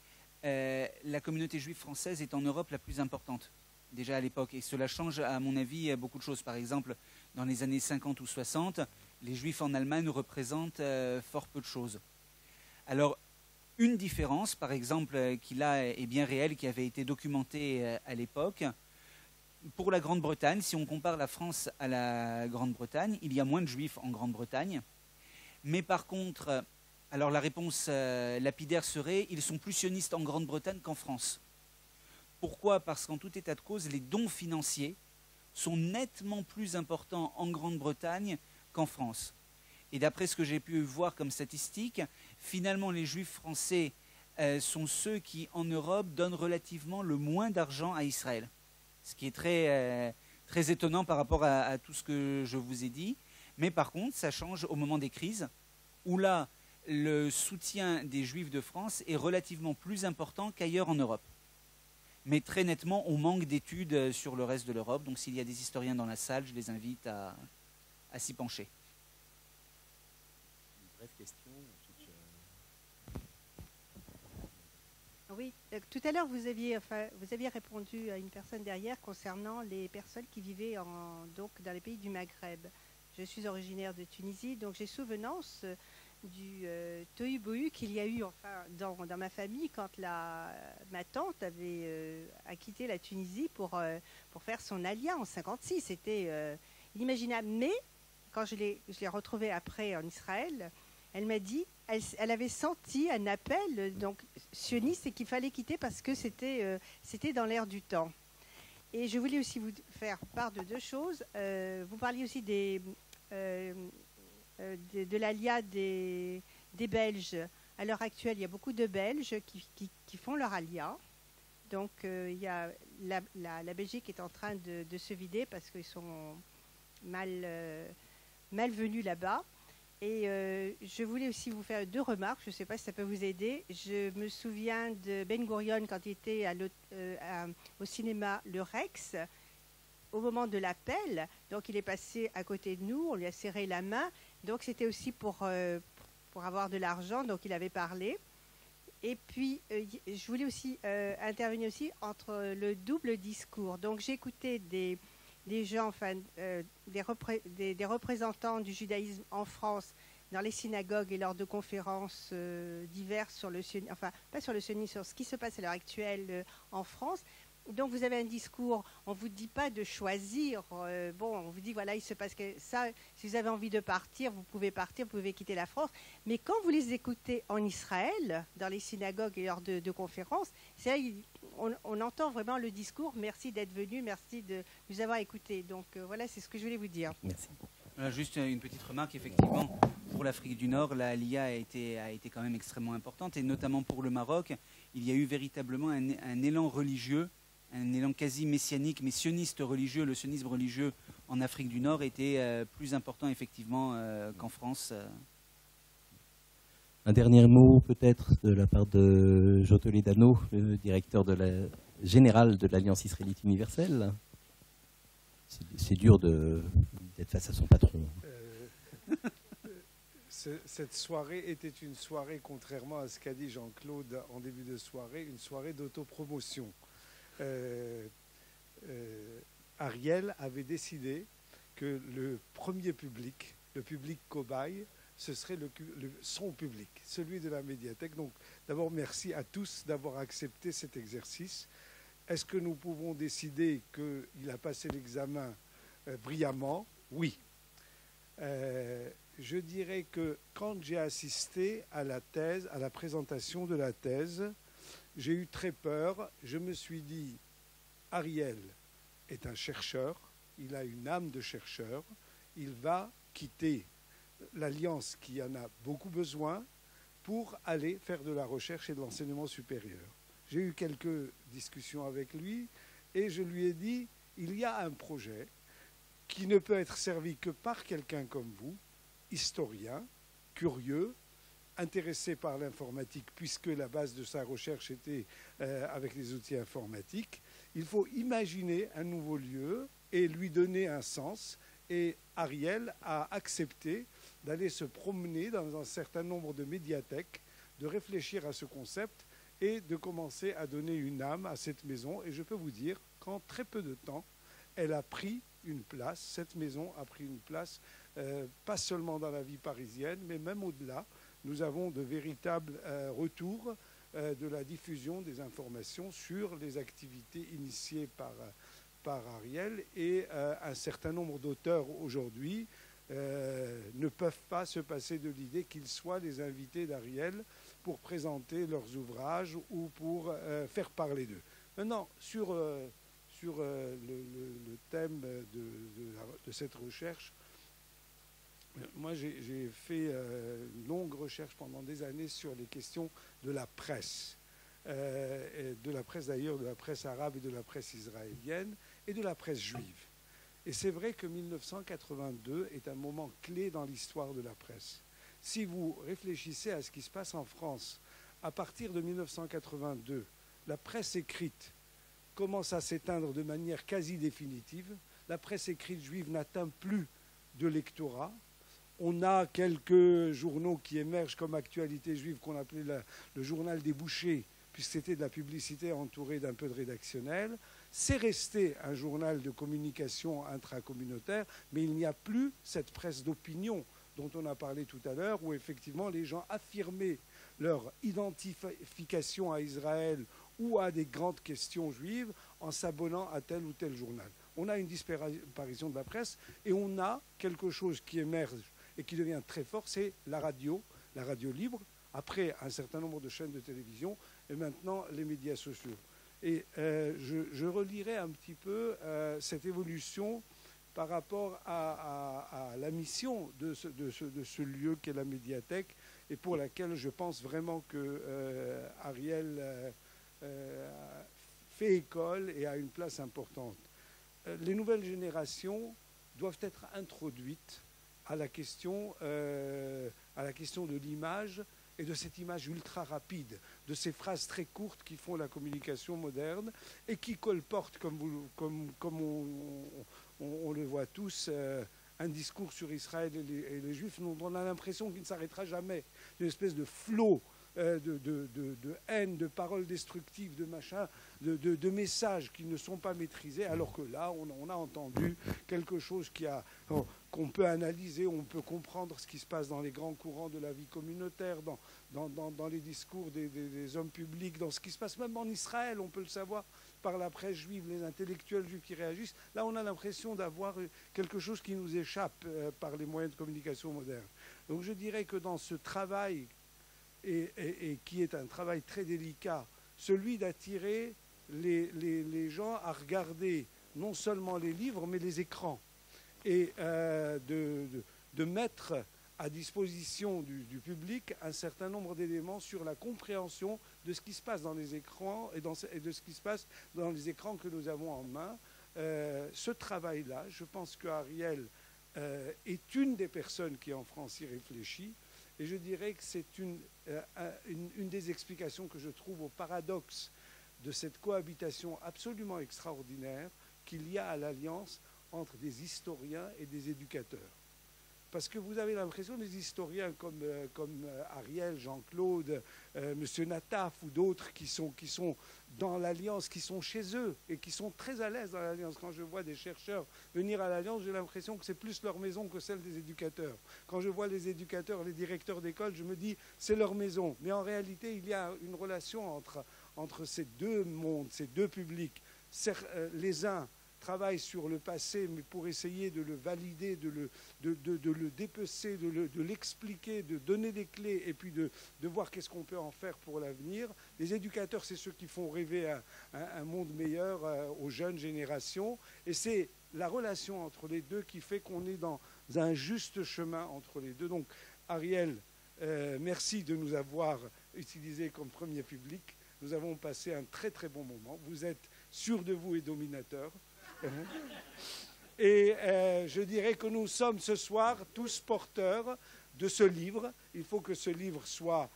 La communauté juive française est en Europe la plus importante, déjà à l'époque. Et cela change, à mon avis, beaucoup de choses. Par exemple, dans les années 50 ou 60, les juifs en Allemagne représentent fort peu de choses. Alors, une différence, par exemple, qui là est bien réelle, qui avait été documentée à l'époque, pour la Grande-Bretagne, si on compare la France à la Grande-Bretagne, il y a moins de juifs en Grande-Bretagne. Mais par contre, alors la réponse lapidaire serait, ils sont plus sionistes en Grande-Bretagne qu'en France. Pourquoi? Parce qu'en tout état de cause, les dons financiers sont nettement plus importants en Grande-Bretagne qu'en France. Et d'après ce que j'ai pu voir comme statistique, finalement les juifs français sont ceux qui, en Europe, donnent relativement le moins d'argent à Israël. Ce qui est très étonnant par rapport à tout ce que je vous ai dit. Mais par contre, ça change au moment des crises, où là, le soutien des juifs de France est relativement plus important qu'ailleurs en Europe. Mais très nettement, on manque d'études sur le reste de l'Europe. Donc s'il y a des historiens dans la salle, je les invite à s'y pencher. Bref question. Oui, tout à l'heure, vous aviez répondu à une personne derrière concernant les personnes qui vivaient donc, dans les pays du Maghreb. Je suis originaire de Tunisie, donc j'ai souvenance du tohu-bohu qu'il y a eu dans ma famille quand ma tante avait quitté la Tunisie pour faire son alia en 1956. C'était inimaginable. Mais quand je l'ai retrouvée après en Israël, elle m'a dit, elle avait senti un appel donc sioniste et qu'il fallait quitter parce que c'était dans l'air du temps. Et je voulais aussi vous faire part de deux choses. Vous parliez aussi de l'alia des Belges. À l'heure actuelle, il y a beaucoup de Belges qui font leur alia. Donc, il y a la Belgique est en train de se vider parce qu'ils sont mal venus là-bas. Et je voulais aussi vous faire deux remarques, je ne sais pas si ça peut vous aider. Je me souviens de Ben Gurion quand il était au cinéma Le Rex, au moment de l'appel. Donc il est passé à côté de nous, on lui a serré la main. Donc c'était aussi pour avoir de l'argent, donc il avait parlé. Et puis je voulais aussi intervenir aussi entre le double discours. Donc j'ai écouté des gens, des représentants du judaïsme en France dans les synagogues et lors de conférences diverses sur le sionisme, enfin pas sur le sionisme, sur ce qui se passe à l'heure actuelle en France. Donc vous avez un discours, on ne vous dit pas de choisir, on vous dit voilà, il se passe que ça, si vous avez envie de partir, vous pouvez partir, vous pouvez quitter la France. Mais quand vous les écoutez en Israël, dans les synagogues et lors de conférences, c'est vrai, on entend vraiment le discours, merci d'être venu, merci de nous avoir écoutés. Donc voilà, c'est ce que je voulais vous dire. Merci. Juste une petite remarque, effectivement, pour l'Afrique du Nord, la LIA a été quand même extrêmement importante, et notamment pour le Maroc, il y a eu véritablement un élan religieux, un élan quasi messianique, mais sioniste religieux. Le sionisme religieux en Afrique du Nord était plus important effectivement qu'en France. Un dernier mot peut-être de la part de Joe Toledano, le directeur général de l'Alliance israélite universelle. C'est dur d'être face à son patron. Cette soirée était une soirée, contrairement à ce qu'a dit Jean-Claude en début de soirée, une soirée d'autopromotion. Ariel avait décidé que le premier public, le public cobaye, ce serait son public, celui de la médiathèque. Donc d'abord, merci à tous d'avoir accepté cet exercice. Est-ce que nous pouvons décider qu'il a passé l'examen brillamment? Oui. Je dirais que quand j'ai assisté à la présentation de la thèse, j'ai eu très peur. Je me suis dit, Ariel est un chercheur, il a une âme de chercheur, il va quitter l'Alliance qui en a beaucoup besoin pour aller faire de la recherche et de l'enseignement supérieur. J'ai eu quelques discussions avec lui et je lui ai dit, il y a un projet qui ne peut être servi que par quelqu'un comme vous, historien, curieux, intéressé par l'informatique, puisque la base de sa recherche était avec les outils informatiques. Il faut imaginer un nouveau lieu et lui donner un sens. Et Ariel a accepté d'aller se promener dans un certain nombre de médiathèques, de réfléchir à ce concept et de commencer à donner une âme à cette maison. Et je peux vous dire qu'en très peu de temps, elle a pris une place, cette maison a pris une place, pas seulement dans la vie parisienne, mais même au-delà. Nous avons de véritables retours de la diffusion des informations sur les activités initiées par Ariel, et un certain nombre d'auteurs aujourd'hui ne peuvent pas se passer de l'idée qu'ils soient les invités d'Ariel pour présenter leurs ouvrages ou pour faire parler d'eux. Maintenant, sur le thème de cette recherche, moi j'ai fait une longue recherche pendant des années sur les questions de la presse. De la presse d'ailleurs, de la presse arabe et de la presse israélienne et de la presse juive. Et c'est vrai que 1982 est un moment clé dans l'histoire de la presse. Si vous réfléchissez à ce qui se passe en France, à partir de 1982, la presse écrite commence à s'éteindre de manière quasi définitive. La presse écrite juive n'atteint plus de lectorat. On a quelques journaux qui émergent comme Actualité juive, qu'on appelait le journal des bouchers, puisque c'était de la publicité entourée d'un peu de rédactionnel. C'est resté un journal de communication intracommunautaire, mais il n'y a plus cette presse d'opinion dont on a parlé tout à l'heure, où effectivement les gens affirmaient leur identification à Israël ou à des grandes questions juives en s'abonnant à tel ou tel journal. On a une disparition de la presse et on a quelque chose qui émerge et qui devient très fort, c'est la radio libre, après un certain nombre de chaînes de télévision et maintenant les médias sociaux. Et je relirai un petit peu cette évolution par rapport à la mission de ce lieu qu'est la médiathèque, et pour laquelle je pense vraiment que Ariel fait école et a une place importante. Les nouvelles générations doivent être introduites à la question de l'image et de cette image ultra rapide, de ces phrases très courtes qui font la communication moderne et qui colportent, comme on le voit tous, un discours sur Israël et les Juifs dont on a l'impression qu'il ne s'arrêtera jamais, une espèce de flot de haine, de paroles destructives, de machins, de messages qui ne sont pas maîtrisés, alors que là, on a entendu quelque chose qu'on peut analyser, on peut comprendre ce qui se passe dans les grands courants de la vie communautaire, dans les discours des hommes publics, dans ce qui se passe même en Israël, on peut le savoir par la presse juive, les intellectuels juifs qui réagissent. Là, on a l'impression d'avoir quelque chose qui nous échappe par les moyens de communication modernes. Donc je dirais que dans ce travail, et qui est un travail très délicat, celui d'attirer les gens à regarder non seulement les livres, mais les écrans, et de mettre à disposition du public un certain nombre d'éléments sur la compréhension de ce qui se passe dans les écrans et de ce qui se passe dans les écrans que nous avons en main. Ce travail-là, je pense qu'Ariel est une des personnes qui en France y réfléchit. Et je dirais que c'est une des explications que je trouve au paradoxe de cette cohabitation absolument extraordinaire qu'il y a à l'Alliance entre des historiens et des éducateurs. Parce que vous avez l'impression, des historiens comme Ariel, Jean-Claude, M. Nataf ou d'autres qui sont dans l'Alliance, qui sont chez eux et qui sont très à l'aise dans l'Alliance. Quand je vois des chercheurs venir à l'Alliance, j'ai l'impression que c'est plus leur maison que celle des éducateurs. Quand je vois les éducateurs, les directeurs d'école, je me dis c'est leur maison. Mais en réalité, il y a une relation entre ces deux mondes, ces deux publics. Les uns travaille sur le passé, mais pour essayer de le valider, de le dépecer, de l'expliquer, de donner des clés, et puis de voir qu'est-ce qu'on peut en faire pour l'avenir. Les éducateurs, c'est ceux qui font rêver un monde meilleur aux jeunes générations, et c'est la relation entre les deux qui fait qu'on est dans un juste chemin entre les deux. Donc, Ariel, merci de nous avoir utilisés comme premier public. Nous avons passé un très très bon moment. Vous êtes sûr de vous et dominateur. Et je dirais que nous sommes ce soir tous porteurs de ce livre. Il faut que ce livre soit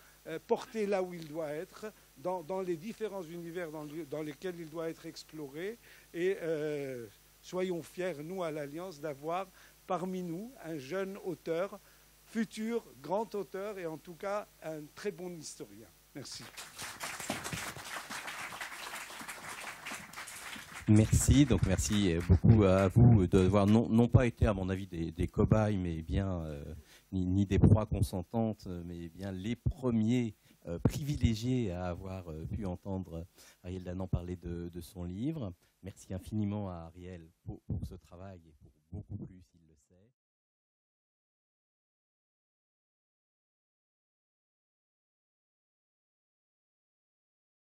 porté là où il doit être, dans les différents univers dans lesquels il doit être exploré. Et soyons fiers, nous, à l'Alliance, d'avoir parmi nous un jeune auteur, futur grand auteur et en tout cas un très bon historien. Merci. Merci, donc merci beaucoup à vous d'avoir non pas été, à mon avis, des cobayes, mais bien ni des proies consentantes, mais bien les premiers privilégiés à avoir pu entendre Ariel Danan parler de son livre. Merci infiniment à Ariel pour ce travail et pour beaucoup plus.